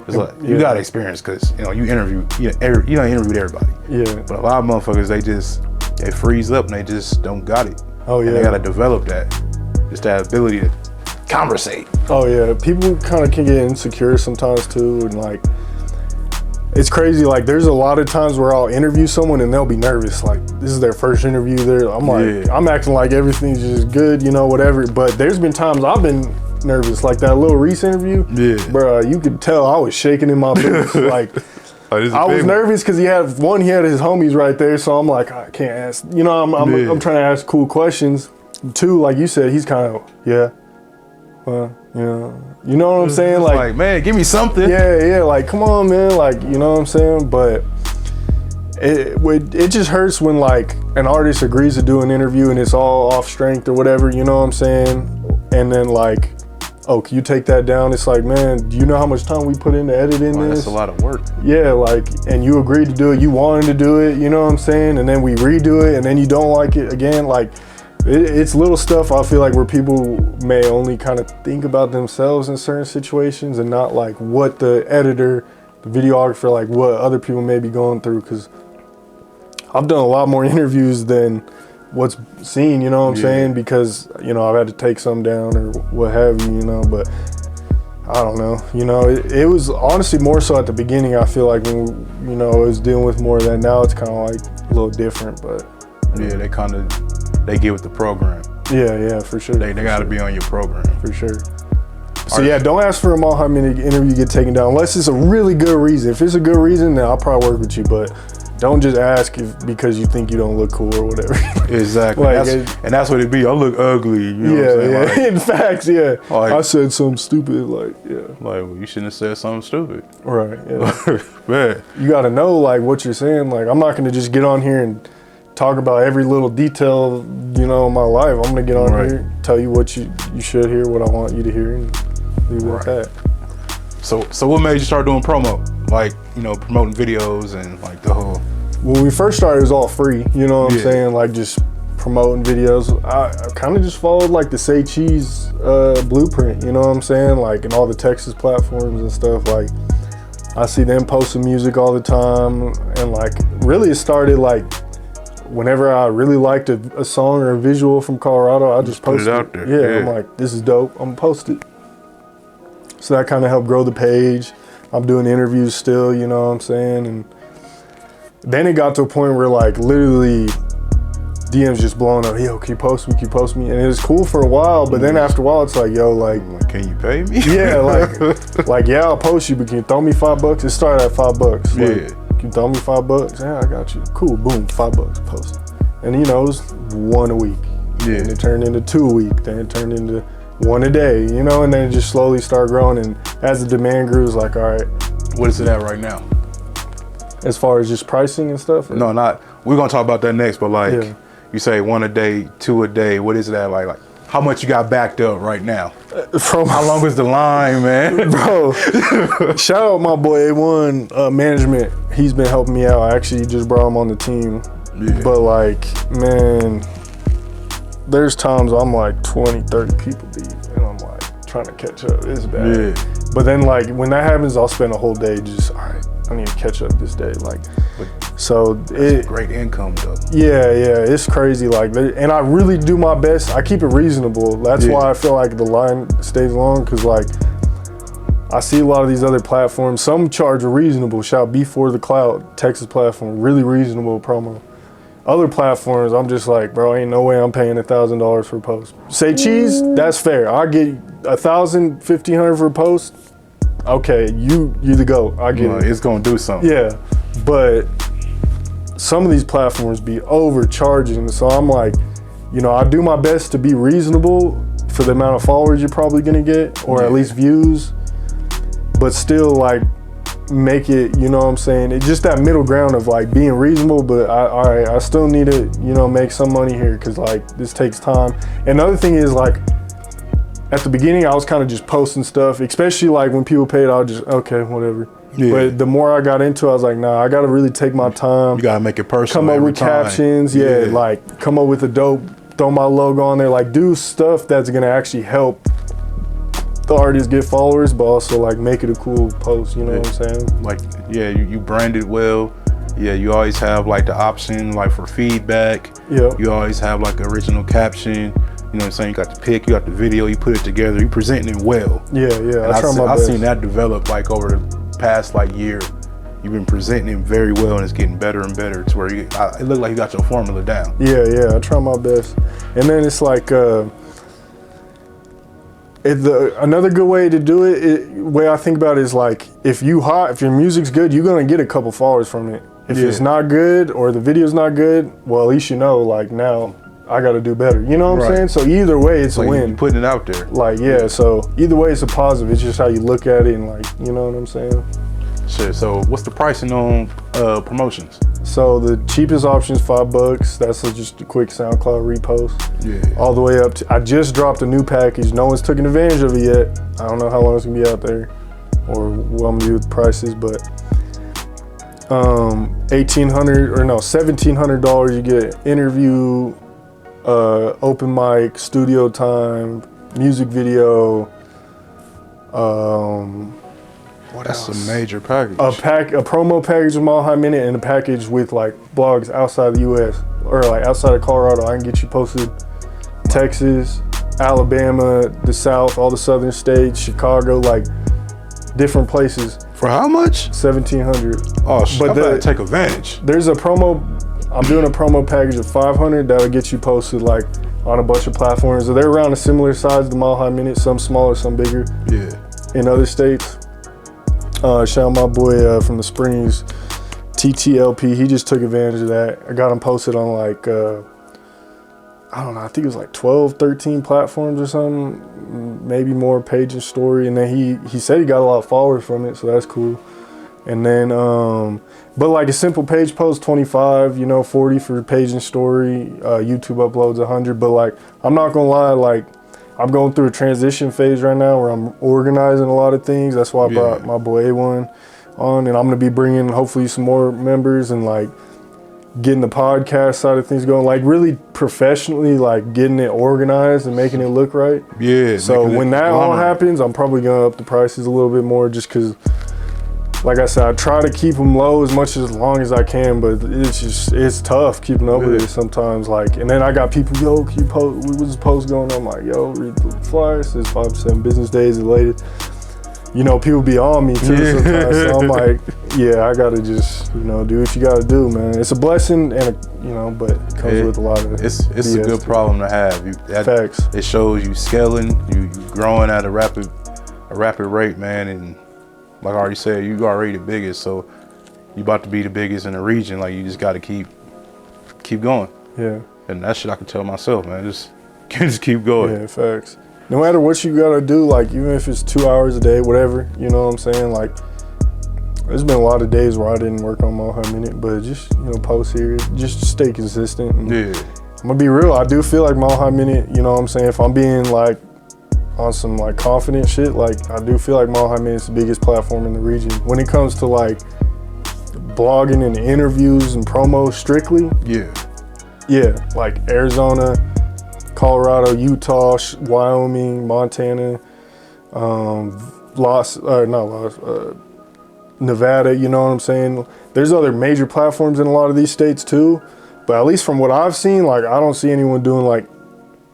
It's like you got experience because you know you interviewed everybody. Yeah. But a lot of motherfuckers they freeze up and they just don't got it. Oh yeah. And they got to develop that, just that ability to conversate. Oh yeah, people kind of can get insecure sometimes too, and like it's crazy. Like there's a lot of times where I'll interview someone and they'll be nervous. Like this is their first interview. I'm like, I'm acting like everything's just good, you know, whatever. But there's been times I've been nervous, like that little Reese interview. Yeah, bro, you could tell I was shaking in my boots. Like I was nervous because he had his homies right there, so I'm like, I can't ask. You know, I'm trying to ask cool questions. Two, like you said, he's kind of you know what I'm saying? Like, man, give me something. Yeah, like, come on, man, like, you know what I'm saying? But it just hurts when like an artist agrees to do an interview and it's all off strength or whatever, you know what I'm saying? And then like, oh, can you take that down? It's like, man, do you know how much time we put into editing this? That's a lot of work. Yeah, like, and you agreed to do it, you wanted to do it, you know what I'm saying? And then we redo it and then you don't like it again, like, it's little stuff I feel like where people may only kind of think about themselves in certain situations and not like what the editor, the videographer, like what other people may be going through. Because I've done a lot more interviews than what's seen, you know what I'm saying? Because, you know, I've had to take some down or what have you, you know, but I don't know. You know, it was honestly more so at the beginning. I feel like when, you know, I was dealing with more of that. Now it's kind of like a little different, but. Yeah, they get with the program. Yeah, for sure. They got to be on your program. For sure. So yeah, don't ask for them all how many interviews get taken down, unless it's a really good reason. If it's a good reason, then I'll probably work with you, but don't just ask because you think you don't look cool or whatever. Exactly. Like, and that's what it be. I look ugly. You know what I'm saying? Like, in facts, like, I said something stupid, like, Like, well, you shouldn't have said something stupid. Right, yeah. Man. You got to know, like, what you're saying. Like, I'm not going to just get on here and talk about every little detail, you know, in my life. I'm gonna get on here, tell you what you should hear, what I want you to hear, and leave it at that. So what made you start doing promo? Like, you know, promoting videos and like the whole. When we first started, it was all free. You know what I'm saying? Like just promoting videos. I kind of just followed like the Say Cheese blueprint. You know what I'm saying? Like in all the Texas platforms and stuff. Like I see them posting music all the time, and like really it started like. Whenever I really liked a song or a visual from Colorado, I just posted it out there. Yeah, I'm like, this is dope, I'm gonna post it. So that kind of helped grow the page. I'm doing interviews still, you know what I'm saying? And then it got to a point where like literally DMs just blowing up, yo, can you post me? And it was cool for a while, but then after a while it's like, yo, like, can you pay me? Yeah, like yeah, I'll post you, but can you throw me $5? It started at $5. Like, you throw me $5? Yeah, I got you. Cool, boom, $5, post it. And you know, it was one a week. Yeah. And it turned into 2 a week. Then it turned into one a day, you know, and then it just slowly started growing. And as the demand grew, it was like, all right. What is it at right now? As far as just pricing and stuff? Or? No, not, we're gonna talk about that next, but like, you say 1 a day, 2 a day, what is it at like how much you got backed up right now? From how long was the line, man? Bro, shout out my boy A1 Management. He's been helping me out. I actually just brought him on the team. Yeah. But like, man, there's times I'm like 20, 30 people deep and I'm like trying to catch up. It's bad. Yeah. But then like when that happens, I'll spend a whole day just, all right, I need to catch up this day. Like, But so that's great income though. Yeah, it's crazy. Like, and I really do my best. I keep it reasonable. That's why I feel like the line stays long, because like I see a lot of these other platforms. Some charge a reasonable. Shout Before the Cloud, Texas platform, really reasonable promo. Other platforms, I'm just like, bro, ain't no way I'm paying $1,000 for a post. Say Cheese, that's fair. I get $1,000, $1,500 for a post. Okay, you the GOAT. I get it. It's gonna do something. Yeah, but some of these platforms be overcharging. So I'm like, you know, I do my best to be reasonable for the amount of followers you're probably gonna get, or at least views, but still like make it, you know what I'm saying? It's just that middle ground of like being reasonable, but I still need to, you know, make some money here, because like this takes time. And the other thing is, like, at the beginning I was kind of just posting stuff, especially like when people paid, I was just, okay, whatever. But the more I got into it, I was like, nah, I gotta really take my time. You gotta make it personal. Come up with captions, like come up with a dope, throw my logo on there, like do stuff that's gonna actually help the artist get followers, but also like make it a cool post, you know what I'm saying? Like, you brand it well. You always have like the option like for feedback. You always have like original caption. You know what I'm saying? You got the pic, you got the video, you put it together, you presenting it well. I've seen that develop like over the past like year. You've been presenting it very well, and it's getting better and better to where it look like you got your formula down. I try my best. And then it's like, another good way to do it, way I think about it is like, if your music's good, you're gonna get a couple followers from it. If it's not good or the video's not good, well, at least you know, like, now I gotta do better. You know what I'm saying? So either way, it's a win. You're putting it out there. Like, so either way, it's a positive. It's just how you look at it, and like, you know what I'm saying? Shit, so what's the pricing on promotions? So the cheapest option is $5. That's just a quick SoundCloud repost. All the way up to, I just dropped a new package. No one's taken advantage of it yet. I don't know how long it's gonna be out there or what I'm gonna do with the prices, but $1,700 you get interview, open mic, studio time, music video, that's a major package. A promo package with Mile High Minute, and a package with like blogs outside the US, or like outside of Colorado. I can get you posted Texas, Alabama, the South, all the southern states, Chicago, like different places. For how much? $1,700. Oh, but I better take advantage. There's a promo, I'm doing a promo package of $500 that'll get you posted like on a bunch of platforms. They're around a similar size to Mile High Minute, some smaller, some bigger. In other states. Shout out my boy from the Springs, TTLP. He just took advantage of that. I got him posted on like, I don't know, I think it was like 12, 13 platforms or something, maybe more, Page and Story. And then he said he got a lot of followers from it, so that's cool. And then, but like a simple page post, 25, 40 for Page and Story. YouTube uploads 100, but like, I'm not gonna lie, like, I'm going through a transition phase right now where I'm organizing a lot of things. That's why I brought my boy A1 on, and I'm gonna be bringing hopefully some more members and like getting the podcast side of things going, like really professionally, like getting it organized and making it look right. So when that all happens, I'm probably gonna up the prices a little bit more, just cause like I said, I try to keep them low as long as I can, but it's tough keeping up with it sometimes. Like, and then I got people, yo, can you post, what's this post going on? I'm like, yo, read the flyers, it's 5 to 7 business days related. People be on me too sometimes, so I'm like, I gotta just, do what you gotta do, man. It's a blessing, and but it comes with a lot of It's a good problem to have. Facts. It shows you scaling, you growing at a rapid rate, man, and like I already said, you already the biggest, so you about to be the biggest in the region. Like, you just got to keep going. And that shit I can tell myself, man. Just keep going. Facts. No matter what you got to do, like even if it's 2 hours a day, whatever, you know what I'm saying? Like, there's been a lot of days where I didn't work on Mile High Minute, but just post here, just stay consistent. And I'm gonna be real. I do feel like Mile High Minute. You know what I'm saying? If I'm being like on some like confident shit, like I do feel like Mile High Minute is the biggest platform in the region when it comes to like blogging and interviews and promos strictly. Like Arizona, Colorado, Utah, Wyoming, Montana, Nevada, you know what I'm saying? There's other major platforms in a lot of these states too, but at least from what I've seen, like I don't see anyone doing like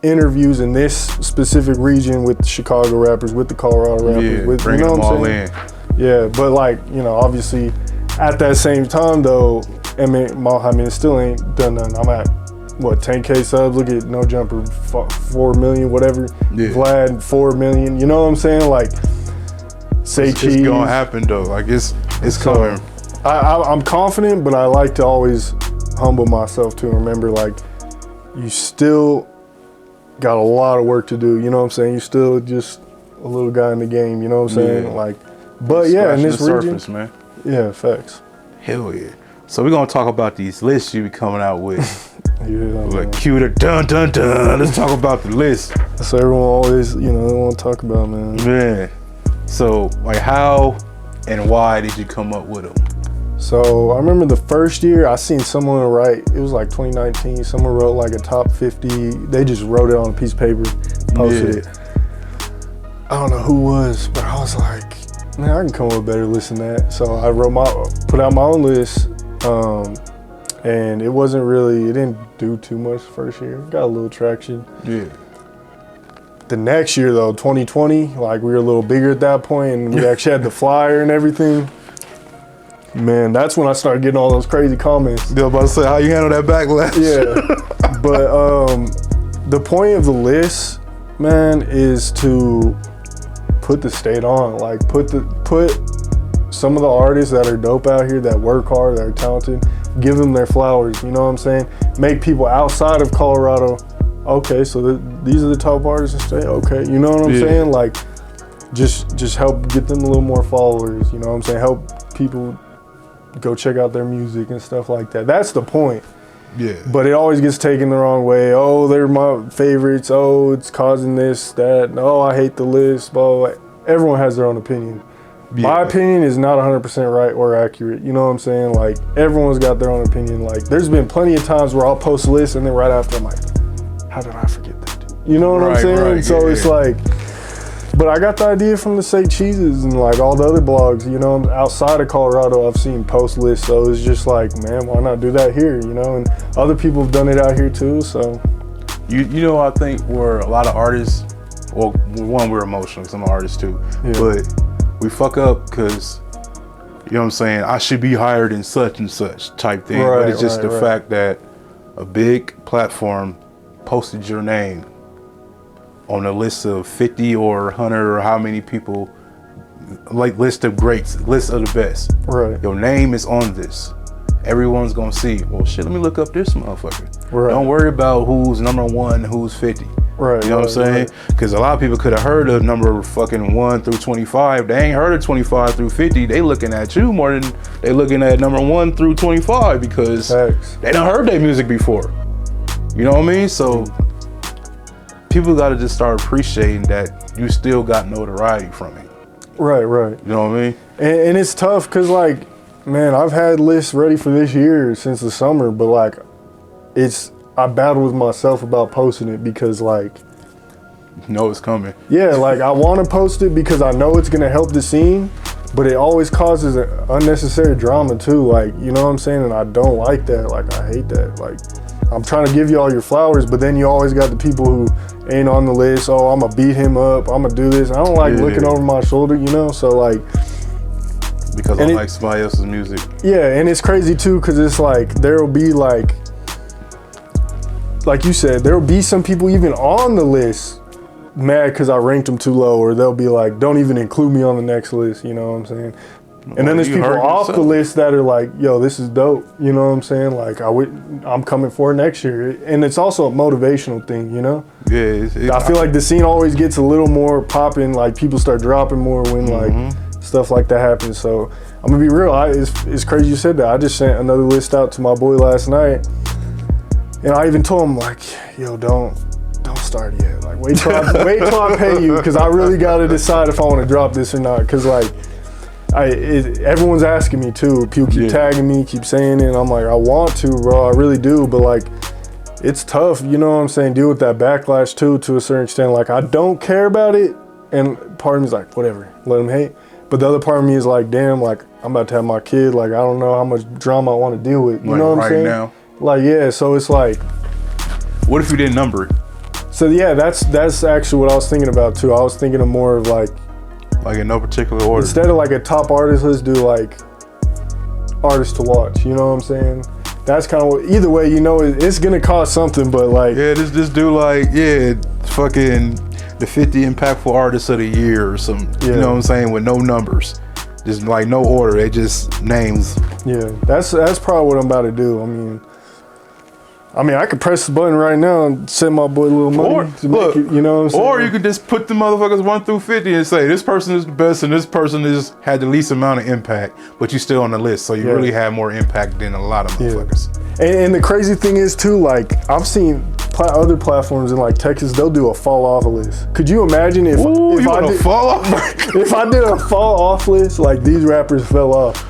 interviews in this specific region with Chicago rappers, with the Colorado rappers, with, bring you know them what I'm all saying? in. Yeah, but like, you know, obviously at that same time though, I mean, it still ain't done nothing. I'm at, what, 10K subs? Look at No Jumper, 4 million, whatever. Yeah. Vlad, 4 million. You know what I'm saying? Like, say cheese. It's gonna happen though. Like it's coming. I'm confident, but I like to always humble myself to remember, like, you still got a lot of work to do. You know what I'm saying? You still just a little guy in the game. You know what I'm saying? Yeah. Like, but yeah, in this the region, surface, man. Yeah, facts. Hell yeah. So we're gonna talk about these lists you be coming out with. Yeah, Like cue the dun dun dun. Let's talk about the list. So everyone always, you know, they want to talk about, man. Man. So like how and why did you come up with them? So I remember the first year I seen someone write, it was like 2019, someone wrote like a top 50, they just wrote it on a piece of paper, posted it. I don't know who it was, but I was like, man, I can come up with a better list than that. So I put out my own list, and it didn't do too much the first year. Got a little traction. Yeah. The next year though, 2020, like we were a little bigger at that point and we actually had the flyer and everything. Man, that's when I started getting all those crazy comments. I was about to say, how you handle that backlash? Yeah, but the point of the list, man, is to put the state on. Like put some of the artists that are dope out here, that work hard, that are talented, give them their flowers. You know what I'm saying? Make people outside of Colorado, okay, so these are the top artists in the state. Okay, you know what I'm saying? Like, just help get them a little more followers. You know what I'm saying? Help people go check out their music and stuff like that. That's the point. Yeah. But it always gets taken the wrong way. Oh, they're my favorites. Oh, it's causing this, that. Oh, I hate the list. Blah. Everyone has their own opinion. Yeah. My opinion is not 100% right or accurate. You know what I'm saying? Like, everyone's got their own opinion. Like, there's been plenty of times where I'll post a list and then right after I'm like, how did I forget that dude? You know what I'm saying? Right, so it's like, but I got the idea from the Say Cheeses and like all the other blogs, you know, outside of Colorado, I've seen post lists. So it's just like, man, why not do that here? You know, and other people have done it out here too. So, you know, I think we're a lot of artists, well, one, we're emotional, some artists too, but we fuck up because, you know what I'm saying, I should be higher than such and such type thing. Right, but it's just the fact that a big platform posted your name on a list of 50 or 100 or how many people, like list of greats, list of the best. Right. Your name is on this. Everyone's gonna see, well shit, let me look up this motherfucker. Right. Don't worry about who's number 1, who's 50. Right. You know what I'm saying? Because a lot of people could have heard of number fucking 1 through 25. They ain't heard of 25 through 50. They looking at you more than they looking at number 1 through 25 because they done heard their music before. You know what I mean? So people got to just start appreciating that you still got notoriety from it. Right. You know what I mean? And it's tough because, like, man, I've had lists ready for this year since the summer, but like, I battle with myself about posting it because, like, you know it's coming. Yeah, like I want to post it because I know it's gonna help the scene, but it always causes unnecessary drama too. Like, you know what I'm saying? And I don't like that. Like, I hate that. Like, I'm trying to give you all your flowers, but then you always got the people who ain't on the list. Oh, I'm gonna beat him up. I'm gonna do this. I don't like looking over my shoulder, you know? So like, because I like somebody else's music. Yeah, and it's crazy too, because it's like, there'll be like you said, there'll be some people even on the list mad because I ranked them too low, or they'll be like, don't even include me on the next list, you know what I'm saying? And then there's people off the list that are like, yo, this is dope, you know what I'm saying? Like, I'm coming for it next year. And it's also a motivational thing, you know? Yeah. I feel like the scene always gets a little more popping, like people start dropping more when like stuff like that happens. So I'm gonna be real, it's crazy you said that. I just sent another list out to my boy last night. And I even told him, like, yo, don't start yet. Like, wait till I pay you, because I really got to decide if I want to drop this or not. Because, like, everyone's asking me, too. People keep tagging me, keep saying it. And I'm like, I want to, bro. I really do. But, like, it's tough, you know what I'm saying? Deal with that backlash, too, to a certain extent. Like, I don't care about it. And part of me is like, whatever, let them hate. But the other part of me is like, damn, like I'm about to have my kid. Like I don't know how much drama I want to deal with. You know what I'm saying? Now. Like yeah, so it's like, what if you didn't number it? So yeah, that's actually what I was thinking about too. I was thinking of more of like in no particular order. Instead of like a top artist, let's do like artists to watch. You know what I'm saying? That's kind of what, either way, you know, it's gonna cost something, but like yeah, just do like fucking the 50 impactful artists of the year or some. You know what I'm saying, with no numbers, just like no order. They just names. Yeah, that's probably what I'm about to do. I mean, I could press the button right now and send my boy a little money make it, you know what I'm saying? Or you could just put the motherfuckers 1 through 50 and say this person is the best and this person is had the least amount of impact, but you're still on the list, so you really have more impact than a lot of motherfuckers. And the crazy thing is too, like I've seen other platforms in like Texas, they'll do a fall off list. Could you imagine if I did fall off? if I did a fall off list, like these rappers fell off?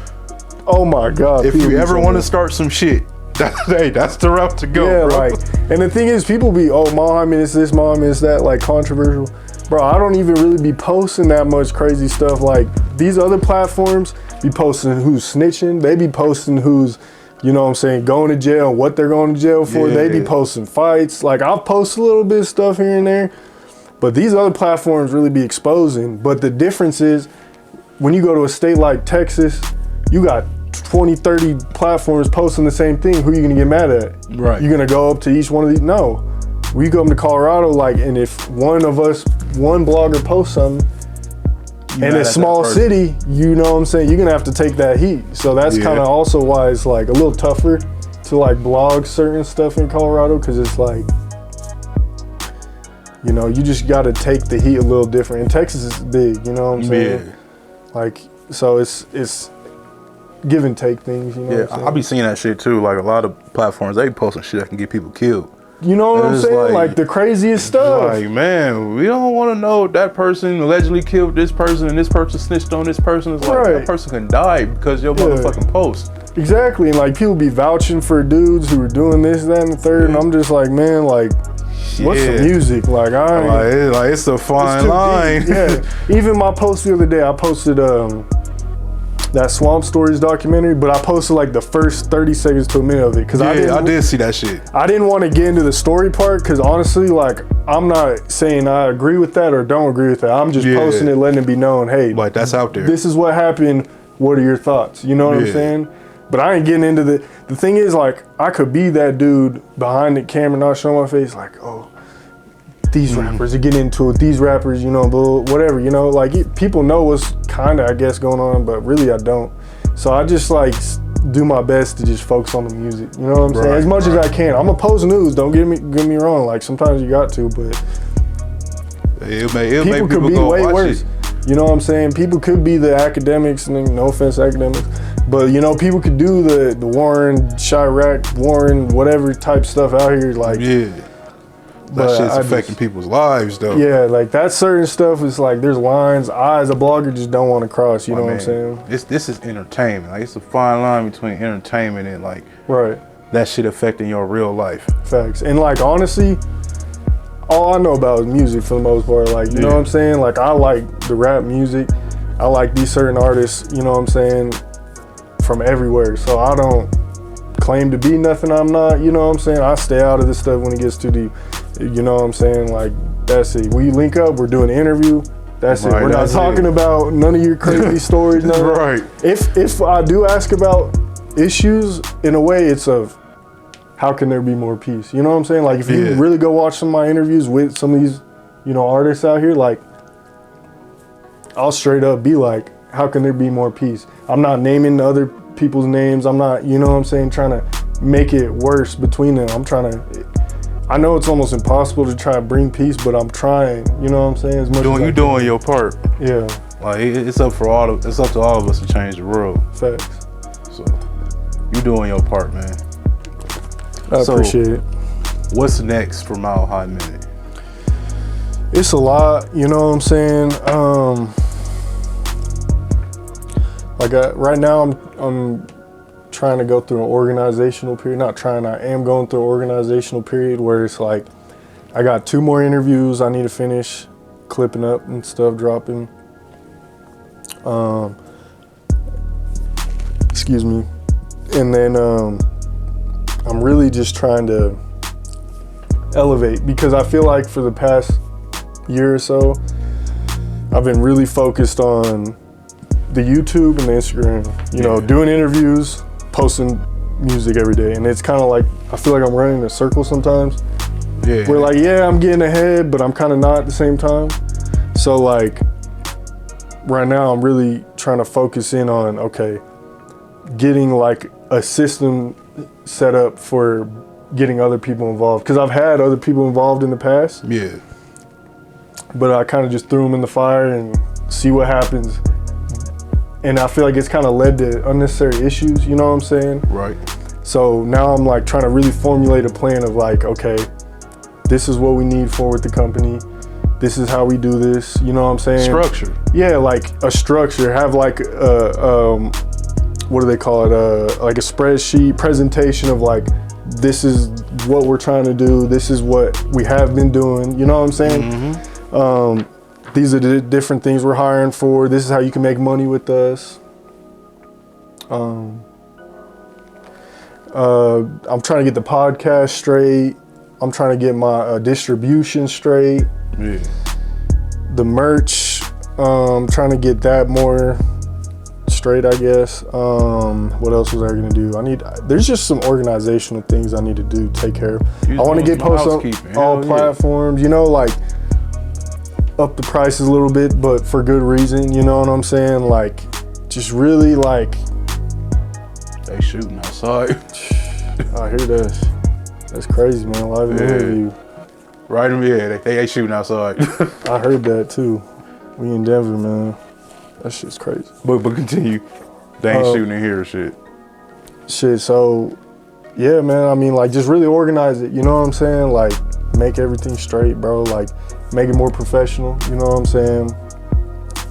Oh my God! If you ever want to start some shit, that's the route to go, bro. Like, and the thing is, people be, Muhammad is this, Muhammad is that, like controversial. Bro, I don't even really be posting that much crazy stuff. Like these other platforms be posting who's snitching. They be posting who's, you know what I'm saying, going to jail, what they're going to jail for. They be posting fights. Like I'll post a little bit of stuff here and there, but these other platforms really be exposing. But the difference is when you go to a state like Texas, you got 20, 30 platforms posting the same thing. Who are you gonna get mad at? Right. You're gonna go up to each one of these? No. We come to Colorado, like, and if one blogger posts something in a small city, you know what I'm saying, you're gonna have to take that heat. So that's kind of also why it's like a little tougher to like blog certain stuff in Colorado, because it's like, you know, you just gotta take the heat a little different. And Texas is big, you know what I'm saying? Yeah. Like, so it's give and take things, you know what I'm saying? I be seeing that shit too. Like a lot of platforms, they posting shit that can get people killed. You know what I'm saying? Like the craziest stuff. Like, man, we don't want to know that person allegedly killed this person and this person snitched on this person. It's like that person can die because your motherfucking post. Exactly. And like people be vouching for dudes who are doing this, that, and the third. And I'm just like, man, like, what's the music? Like, it's a fine line. Even my post the other day, I posted that Swamp Stories documentary, but I posted like the first 30 seconds to a minute of it because I did see that shit. I didn't want to get into the story part because honestly, like, I'm not saying I agree with that or don't agree with that. I'm just posting it, letting it be known, hey, like that's out there. This is what happened. What are your thoughts? You know what I'm saying? But I ain't getting into the thing is, like, I could be that dude behind the camera, not showing my face, like, oh, these rappers are getting into it. These rappers, you know, whatever, you know, like people know what's kind of, I guess, going on, but really I don't. So I just like do my best to just focus on the music. You know what I'm saying? As much as I can. I'm gonna post news. Don't get me wrong. Like sometimes you got to, but people could be way worse. You know what I'm saying? People could be the academics, and no offense to academics, but you know, people could do the Warren, Chirac, Warren, whatever type stuff out here. Like that shit's affecting people's lives, though. Yeah, like that certain stuff is like there's lines I as a blogger just don't want to cross. You know what I'm saying? This is entertainment. Like it's a fine line between entertainment and like that shit affecting your real life. Facts. And like honestly, all I know about is music for the most part. Like you know what I'm saying? Like I like the rap music. I like these certain artists. You know what I'm saying? From everywhere. So I don't claim to be nothing I'm not. You know what I'm saying? I stay out of this stuff when it gets too deep. You know what I'm saying? Like, that's it. We link up, we're doing an interview. That's it. We're not talking about none of your crazy stories. None If I do ask about issues, in a way, it's of how can there be more peace? You know what I'm saying? Like, if you really go watch some of my interviews with some of these, you know, artists out here, like, I'll straight up be like, how can there be more peace? I'm not naming other people's names. I'm not, you know what I'm saying, trying to make it worse between them. I'm trying to... I know it's almost impossible to try to bring peace, but I'm trying. You know what I'm saying? As much as you doing your part. Yeah. Like it's up to all of us to change the world. Facts. So you doing your part, man. I appreciate it. What's next for Mile High Minute? It's a lot. You know what I'm saying? Right now I'm trying to go through an organizational period. I am going through an organizational period where it's like I got 2 more interviews I need to finish clipping up and stuff, dropping. Excuse me. And then I'm really just trying to elevate, because I feel like for the past year or so, I've been really focused on the YouTube and the Instagram, you know, doing interviews, posting music every day. And it's kind of like, I feel like I'm running in a circle sometimes. Yeah. We're like, yeah, I'm getting ahead, but I'm kind of not at the same time. So like, right now I'm really trying to focus in on, okay, getting like a system set up for getting other people involved. Because I've had other people involved in the past. Yeah. But I kind of just threw them in the fire and see what happens. And I feel like it's kind of led to unnecessary issues, you know what I'm saying? Right. So now I'm like trying to really formulate a plan of like, okay, this is what we need for with the company. This is how we do this, you know what I'm saying? Structure. Yeah, like a structure. Have like what do they call it? Like a spreadsheet presentation of like, this is what we're trying to do. This is what we have been doing. You know what I'm saying? Mm-hmm. These are the different things we're hiring for. This is how you can make money with us. I'm trying to get the podcast straight. I'm trying to get my distribution straight. Yeah. The merch, trying to get that more straight, I guess. What else was I gonna do? There's just some organizational things I need to do, take care of. I want to get posted on all platforms, you know, like up the prices a little bit, but for good reason, you know what I'm saying? Like, just really like. They shooting outside. I hear that. That's crazy, man. Live interview. Right in the head. They shooting outside. I heard that too. We in Denver, man. That shit's crazy. But continue. They ain't shooting in here or shit. Shit, so yeah, man. I mean, like, just really organize it. You know what I'm saying? Like, make everything straight, bro. Like, make it more professional. You know what I'm saying?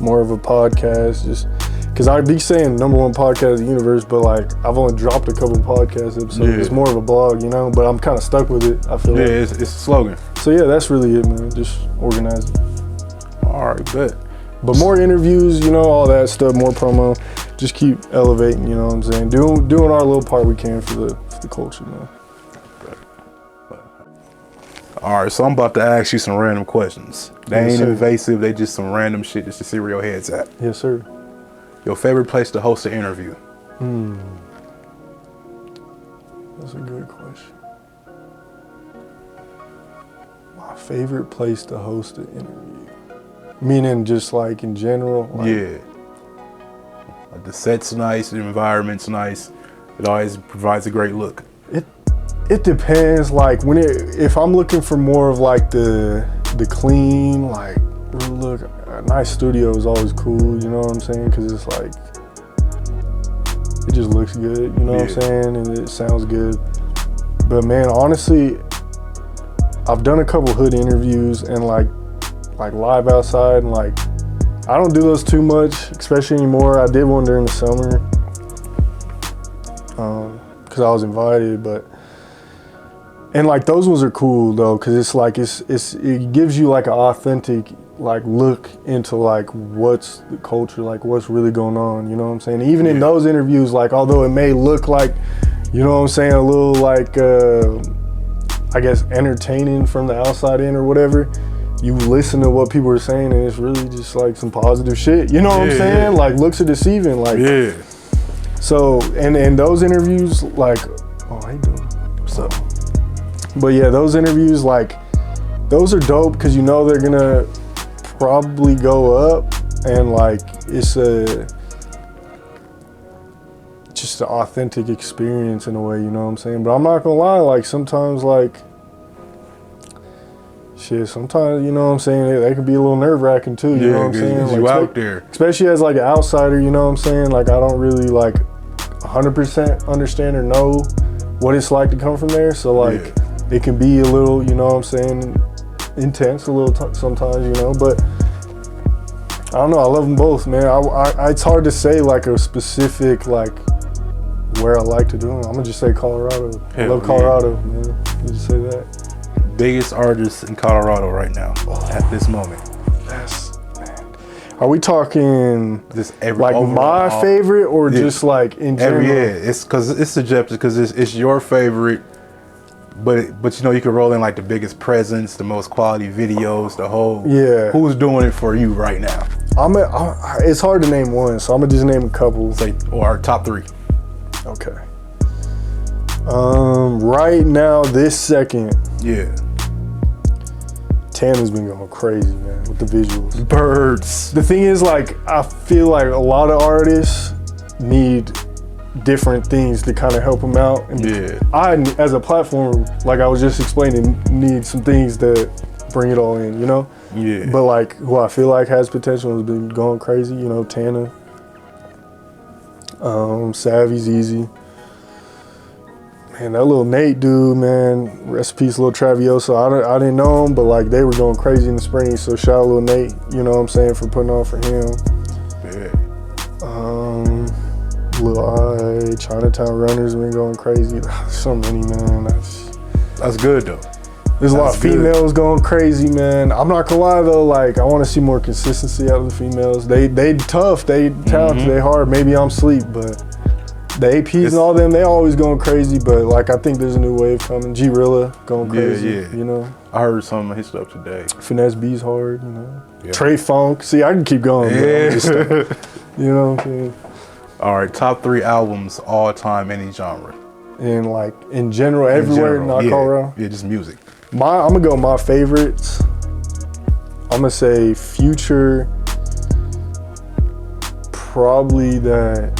More of a podcast, just because I'd be saying #1 podcast in the universe, but like I've only dropped a couple podcast episodes. Yeah. It's more of a blog, you know. But I'm kind of stuck with it. I feel like. Yeah, it's a slogan. So yeah, that's really it, man. Just organize it. All right, bet. But more interviews, you know, all that stuff, more promo. Just keep elevating, you know what I'm saying? Doing our little part we can for the culture, man. All right, so I'm about to ask you some random questions. They ain't invasive, they just some random shit just to see where your head's at. Yes, sir. Your favorite place to host an interview? That's a good question. My favorite place to host an interview? Meaning just like in general? Like, yeah. Like the set's nice, the environment's nice. It always provides a great look. It depends. Like if I'm looking for more of like the clean, like real look, a nice studio is always cool. You know what I'm saying? Because it's like it just looks good. You know what I'm saying? And it sounds good. But man, honestly, I've done a couple hood interviews and like live outside, and like I don't do those too much, especially anymore. I did one during the summer because I was invited, and like those ones are cool though, because it's like it gives you like an authentic like look into like what's the culture, like what's really going on. You know what I'm saying? Even in those interviews, like although it may look like, you know what I'm saying, a little like I guess entertaining from the outside in or whatever, you listen to what people are saying and it's really just like some positive shit. You know what I'm saying? Like looks are deceiving. Like So and those interviews, like, oh, how you doing? What's up? But yeah, those interviews, like, those are dope because you know they're gonna probably go up, and like it's just an authentic experience in a way, you know what I'm saying? But I'm not gonna lie, like sometimes like sometimes, you know what I'm saying, they can be a little nerve-wracking too, you know what I'm saying? Like, you out there. Especially as like an outsider, you know what I'm saying? Like I don't really like 100% understand or know what it's like to come from there. So like it can be a little, you know what I'm saying, intense a little sometimes, you know, but I don't know, I love them both, man. It's hard to say like a specific like where I like to do them. I'm gonna just say Colorado. I love Colorado, man. I'll just say that. Biggest artist in Colorado right now at this moment? Are we talking Just every like overall, my favorite or Yeah. just like in general? it's because it's subjective because it's your favorite, but you know you can roll in like the biggest presence, the most quality videos, the whole. Yeah. Who's doing it for you right now? It's hard to name one, so I'm gonna just name a couple. Say or our top 3. Okay. Right now, this second, Yeah. Tana's been going crazy, man, with the visuals. Birds. The thing is, like, I feel like a lot of artists need different things to kind of help them out. And Yeah. I, as a platform, like I was just explaining, need some things that bring it all in, you know? Yeah. But like, who I feel like has potential has been going crazy, you know, Tana. Savvy's easy. Man, that little Nate dude, man, rest in peace, little Travioso. I didn't know him, but like they were going crazy in the spring. So shout out little Nate, you know what I'm saying, for putting on for him. Yeah. Lil I, Chinatown Runners been going crazy. So many, man. That's good though. There's a lot That's of good. females going crazy, man. I'm not gonna lie though, like I want to see more consistency out of the females. They tough, they talented, they hard. Maybe I'm sleep, but the APs and all them, they always going crazy. But like I think there's a new wave coming. G-Rilla going crazy, Yeah. you know. I heard some of his stuff today. Finesse B's hard, you know. Yeah. Trey Funk. See, I can keep going. But I'm Yeah. just, you know what I'm saying? All right, top 3 albums all time, any genre. And like in general, In everywhere, general, not yeah. Colorado. Yeah, just music. I'm gonna go my favorites. I'm gonna say Future. Probably that.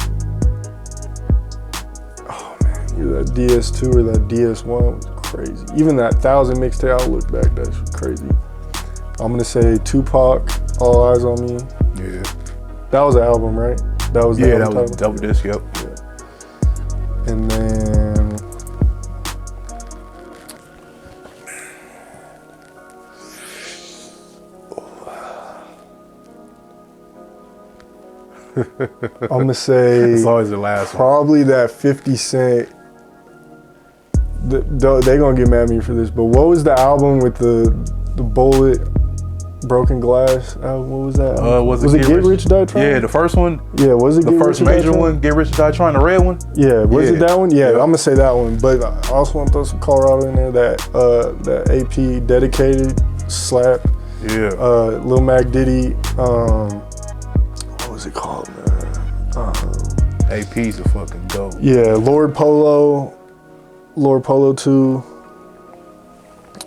Oh man, either that DS2 or that DS1 was crazy. Even that 1000 mixtape, I look back, that's crazy. I'm gonna say Tupac, All Eyes on Me. Yeah. That was an album, right? That was the Yeah, that album was title? double disc, yep. And then I'm gonna say It's always the last one. probably that 50 Cent. They gonna get mad at me for this, but what was the album with the bullet, broken glass album? What was that? Was it Get Rich Die Trying? Yeah, the first one. Yeah, was it The Get first Rich or Die major Trying? one, Get Rich or Die Trying, the red one. Yeah, was it Yeah. that one? Yeah, Yep. I'm gonna say that one. But I also want to throw some Colorado in there. That AP Dedicated slap. Yeah. Lil Mac Diddy. What was it called, man? AP's a fucking dope. Yeah, Lord Polo 2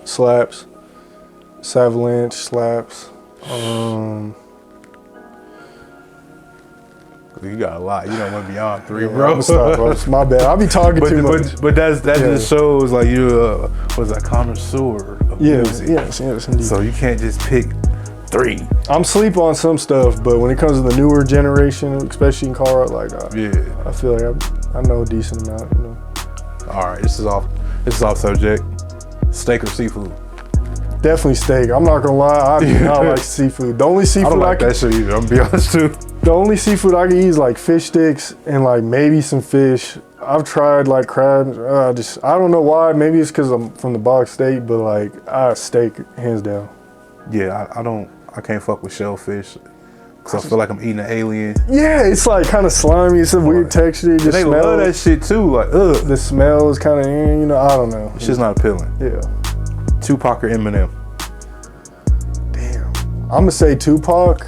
slaps. Savalanche slaps. You got a lot. You don't went beyond 3, Yeah, bro. I'ma stop, bro. It's my bad. I be talking too much. But that Yeah. just shows like you was a connoisseur of music. Yes, indeed. So you can't just pick 3. I'm sleep on some stuff, but when it comes to the newer generation, especially in Colorado, like Yeah. I feel like I know a decent amount, you know. All right. This is off subject. Steak or seafood? Definitely steak. I'm not gonna lie, I do not like seafood. The only I seafood don't like that shit either. I'm gonna be honest too. The only seafood I can eat is like fish sticks and like maybe some fish. I've tried like crab. I don't know why. Maybe it's because I'm from the Bog State, but like steak hands down. Yeah, I can't fuck with shellfish because I feel like I'm eating an alien. Yeah, it's like kind of slimy. It's a weird texture. It just They love that smells. shit too. Like, ugh. The smell is kind of, you know, I don't know. It's just not appealing. Yeah. Tupac or Eminem? Damn. I'm gonna say Tupac,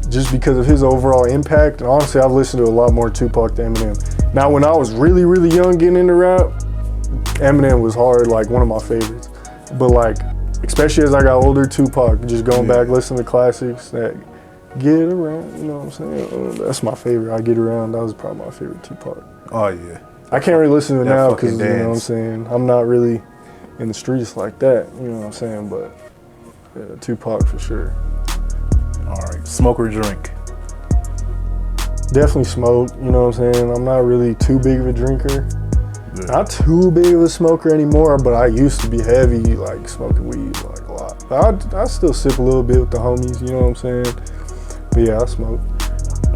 just because of his overall impact. And honestly, I've listened to a lot more Tupac than Eminem. Now, when I was really, really young getting into rap, Eminem was hard, like one of my favorites. But like, especially as I got older, Tupac, just going back, listening to classics that get around, you know what I'm saying? That's my favorite. I Get Around, that was probably my favorite Tupac. Oh yeah. I can't really listen to it That now fucking because, you know what I'm dance. saying? I'm not really in the streets like that, you know what I'm saying? But yeah, Tupac for sure. All right. Smoke or drink? Definitely smoke, you know what I'm saying? I'm not really too big of a drinker. Yeah. Not too big of a smoker anymore, but I used to be heavy, like smoking weed like a lot. But I still sip a little bit with the homies, you know what I'm saying? But yeah, I smoke.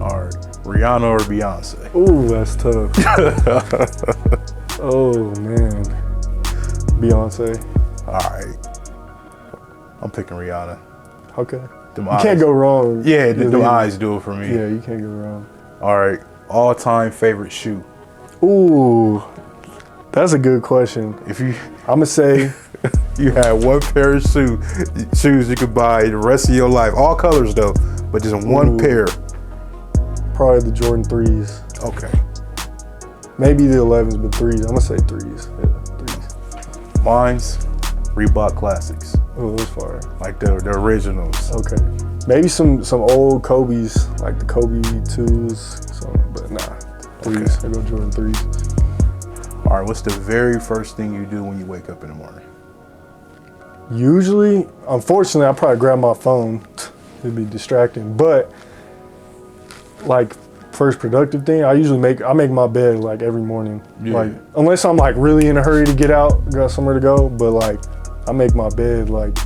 All right. Rihanna or Beyonce? Ooh, that's tough. Oh man. Beyonce. All right. I'm picking Rihanna. Okay. Them You eyes. can't go wrong. Yeah, the really. eyes do it for me. Yeah, you can't go wrong. All right, all-time favorite shoe. Ooh, that's a good question. If you I'm gonna say you had one pair of shoes you could buy the rest of your life, all colors though, but just one Ooh. pair. probably the Jordan 3s. Okay. Maybe the 11s, but 3s. I'm gonna say 3s. Yeah, 3s. Mine's Reebok Classics, Oh, those fire. like the originals. Okay. Maybe some old Kobe's, like the Kobe 2s, but nah. 3s. I go Jordan 3s. All right, what's the very first thing you do when you wake up in the morning? Usually, unfortunately, I probably grab my phone. It'd be distracting. But like first productive thing, I make my bed like every morning. Yeah. Like unless I'm like really in a hurry to get out, got somewhere to go. But like I make my bed like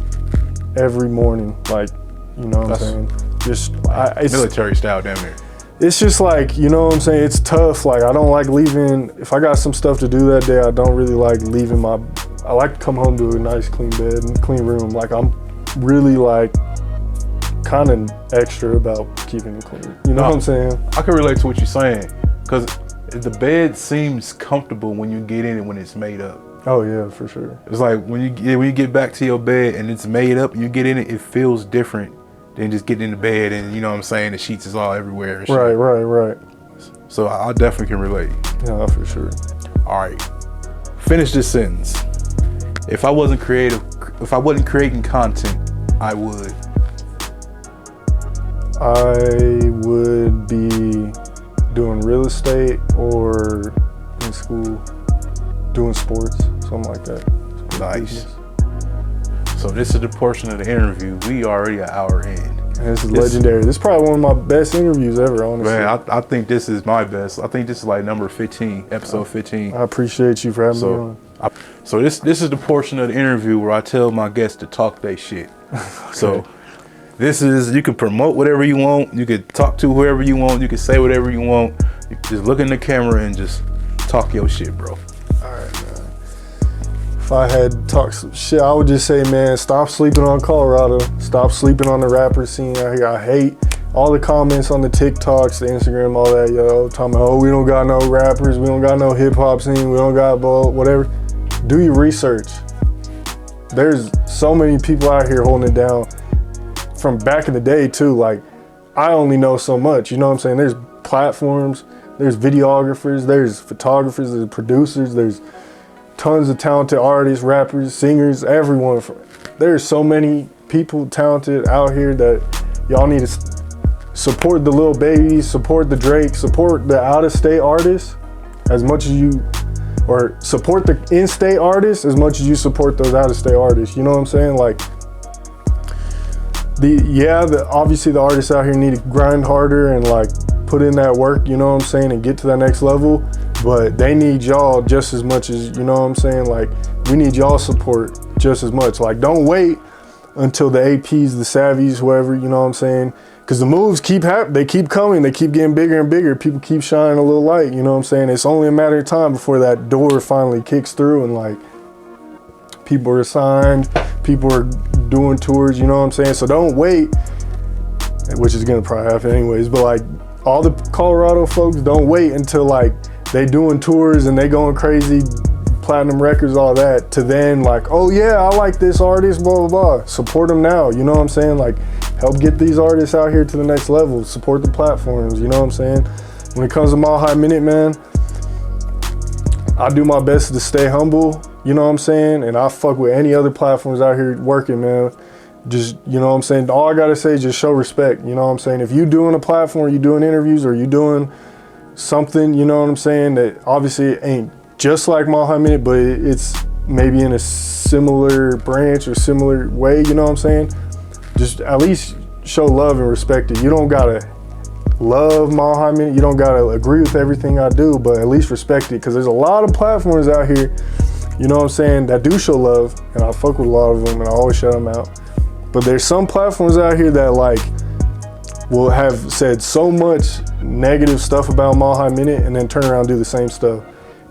every morning. Like, you know what I'm saying? Just it's Military style down there. It's just like, you know what I'm saying? It's tough. Like I don't like leaving. If I got some stuff to do that day, I don't really like leaving I like to come home to a nice clean bed and clean room. Like I'm really like kind of extra about keeping it clean. You know what I'm saying? I can relate to what you're saying, because the bed seems comfortable when you get in it when it's made up. Oh yeah, for sure. It's like when you get back to your bed and it's made up and you get in it, it feels different than just getting in the bed and, you know what I'm saying, the sheets is all everywhere and shit. Right. So I definitely can relate. Yeah, for sure. All right, finish this sentence. If I wasn't creating content, I would be doing real estate or in school doing sports, something like that. Nice. So this is the portion of the interview. We already an hour in. And this is legendary. This is probably one of my best interviews ever, honestly. Man, I think this is my best. I think this is like number 15, episode 15. I appreciate you for having me on. So this is the portion of the interview where I tell my guests to talk their shit. Okay. So this is, you can promote whatever you want. You can talk to whoever you want. You can say whatever you want. You just look in the camera and just talk your shit, bro. All right, man. If I had to talk some shit, I would just say, man, stop sleeping on Colorado. Stop sleeping on the rapper scene out here. I hate all the comments on the TikToks, the Instagram, all that, talking about, we don't got no rappers, we don't got no hip hop scene, we don't got whatever. Do your research. There's so many people out here holding it down from back in the day too. Like, I only know so much, you know what I'm saying? There's platforms, there's videographers, there's photographers, there's producers, there's tons of talented artists, rappers, singers, everyone. There's so many people talented out here that y'all need to support the Lil Babies, support the Drake, support the out-of-state artists as much as you, or support the in-state artists as much as you support those out-of-state artists. You know what I'm saying? Like, obviously the artists out here need to grind harder and like put in that work, you know what I'm saying, and get to that next level. But they need y'all just as much as, you know what I'm saying? Like, we need y'all support just as much. Like, don't wait until the APs, the Savvies, whoever, you know what I'm saying? Because the moves keep happening, they keep coming, they keep getting bigger and bigger. People keep shining a little light, you know what I'm saying? It's only a matter of time before that door finally kicks through and like people are signed, people are doing tours, you know what I'm saying? So don't wait, which is gonna probably happen anyways, but like all the Colorado folks, don't wait until like they doing tours and they going crazy, platinum records, all that, to then like, oh yeah, I like this artist, blah, blah, blah. Support them now, you know what I'm saying? Like, help get these artists out here to the next level, support the platforms, you know what I'm saying? When it comes to Mile High Minute, man, I do my best to stay humble, you know what I'm saying? And I fuck with any other platforms out here working, man. Just, you know what I'm saying? All I gotta say is just show respect, you know what I'm saying? If you doing a platform, you doing interviews, or you doing something, you know what I'm saying, that obviously ain't just like Mile High Minute, but it's maybe in a similar branch or similar way, you know what I'm saying? Just at least show love and respect it. You don't gotta love Mile High Minute, you don't gotta agree with everything I do, but at least respect it, because there's a lot of platforms out here, you know what I'm saying, that do show love, and I fuck with a lot of them, and I always shout them out. But there's some platforms out here that like will have said so much negative stuff about Mile High Minute and then turn around and do the same stuff.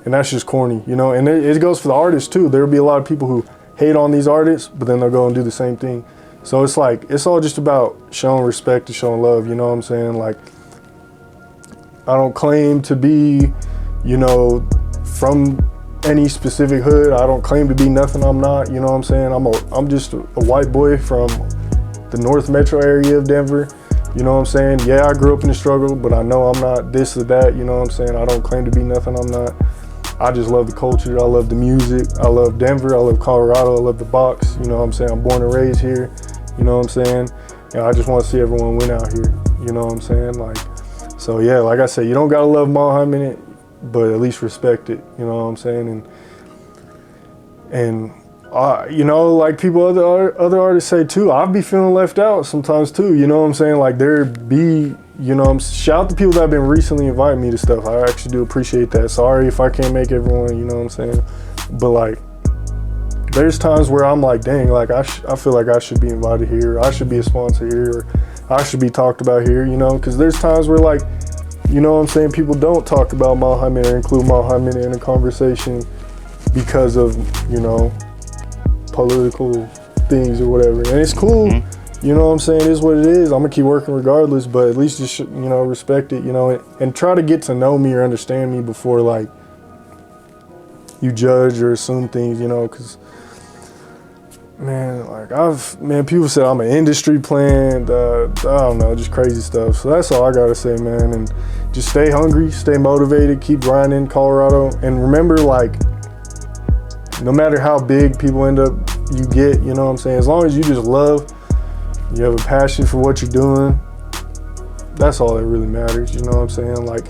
And that's just corny, you know? And it goes for the artists too. There'll be a lot of people who hate on these artists, but then they'll go and do the same thing. So it's like, it's all just about showing respect and showing love, you know what I'm saying? Like, I don't claim to be, you know, from any specific hood. I don't claim to be nothing I'm not, you know what I'm saying? I'm just a white boy from the North Metro area of Denver, you know what I'm saying? Yeah, I grew up in the struggle, but I know I'm not this or that, you know what I'm saying? I don't claim to be nothing I'm not. I just love the culture, I love the music, I love Denver, I love Colorado, I love the box, you know what I'm saying? I'm born and raised here, you know what I'm saying? And I just want to see everyone win out here, you know what I'm saying? Like, so yeah, like I said, you don't gotta love Mile High Minute, but at least respect it, you know what I'm saying? And you know, like people, other artists say too, I'll be feeling left out sometimes too, you know what I'm saying? Like there be, you know, shout out to people that have been recently inviting me to stuff. I actually do appreciate that. Sorry if I can't make everyone, you know what I'm saying? But like, there's times where I'm like, dang, like I feel like I should be invited here. I should be a sponsor here, or I should be talked about here, you know? Because there's times where like, you know what I'm saying, people don't talk about Mile High Minute or include Mile High Minute in a conversation because of, you know, political things or whatever. And it's cool, you know what I'm saying, it is what it is. I'm gonna keep working regardless, but at least just, you know, respect it, you know, and try to get to know me or understand me before like you judge or assume things, you know, because man, like people said I'm an industry plant, I don't know, just crazy stuff. So that's all I gotta say, man. And just stay hungry, stay motivated, keep grinding, Colorado. And remember, like, no matter how big people you get, you know what I'm saying, as long as you just love, you have a passion for what you're doing, that's all that really matters, you know what I'm saying? Like,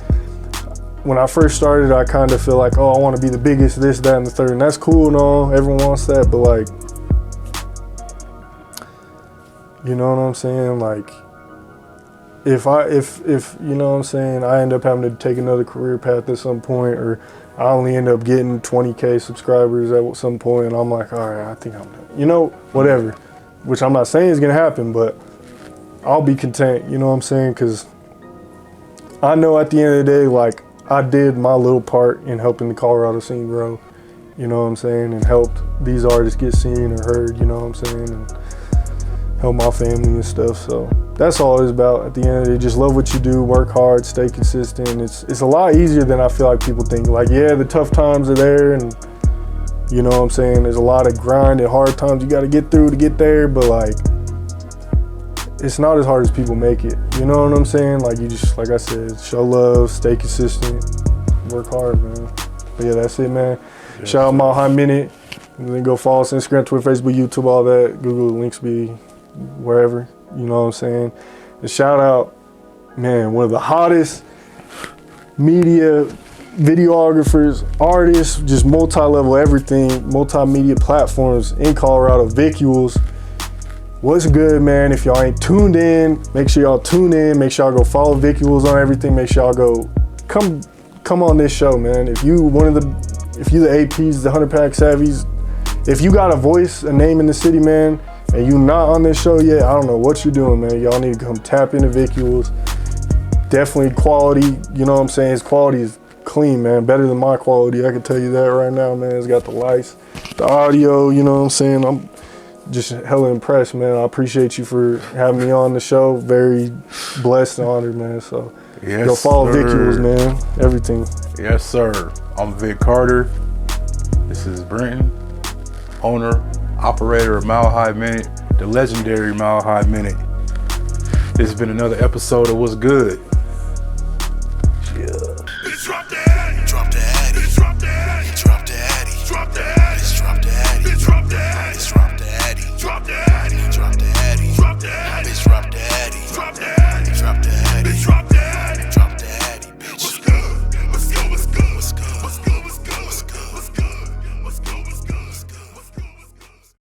when I first started, I kind of feel like, oh, I want to be the biggest, this, that, and the third, and that's cool and all, everyone wants that, but like, you know what I'm saying? Like, if you know what I'm saying, I end up having to take another career path at some point, or I only end up getting 20K subscribers at some point, and I'm like, all right, I think I'm done. You know, whatever. Which I'm not saying is gonna happen, but I'll be content, you know what I'm saying? Because I know at the end of the day, like, I did my little part in helping the Colorado scene grow, you know what I'm saying? And helped these artists get seen or heard, you know what I'm saying? And help my family and stuff. So that's all it's about at the end of the day. Just love what you do, work hard, stay consistent. It's a lot easier than I feel like people think. Like, yeah, the tough times are there, and you know what I'm saying, there's a lot of grind and hard times you got to get through to get there, but like, it's not as hard as people make it. You know what I'm saying? Like, you just, like I said, show love, stay consistent, work hard, man. But yeah, that's it, man. Yeah, shout out Mile High Minute. And then go follow us on Instagram, Twitter, Facebook, YouTube, all that. Google, links be wherever, you know what I'm saying? And shout out, man, one of the hottest media videographers, artists, just multi-level everything, multimedia platforms in Colorado, VICUALS. What's good, man? If y'all ain't tuned in, make sure y'all tune in. Make sure y'all go follow VICUALS on everything. Make sure y'all go come on this show, man. If you the APs, the 100-pack savvies, if you got a voice, a name in the city, man, and you not on this show yet, I don't know what you're doing, man. Y'all need to come tap into VICUALS. Definitely quality, you know what I'm saying? His quality is clean, man. Better than my quality, I can tell you that right now, man. It's got the lights, the audio, you know what I'm saying? I'm just hella impressed, man. I appreciate you for having me on the show. Very blessed and honored, man. So yes, go follow sir. VICUALS, man. Everything. Yes, sir. I'm Vic Carter. This is Brenton, owner, operator of Mile High Minute, the legendary Mile High Minute. This has been another episode of What's Good.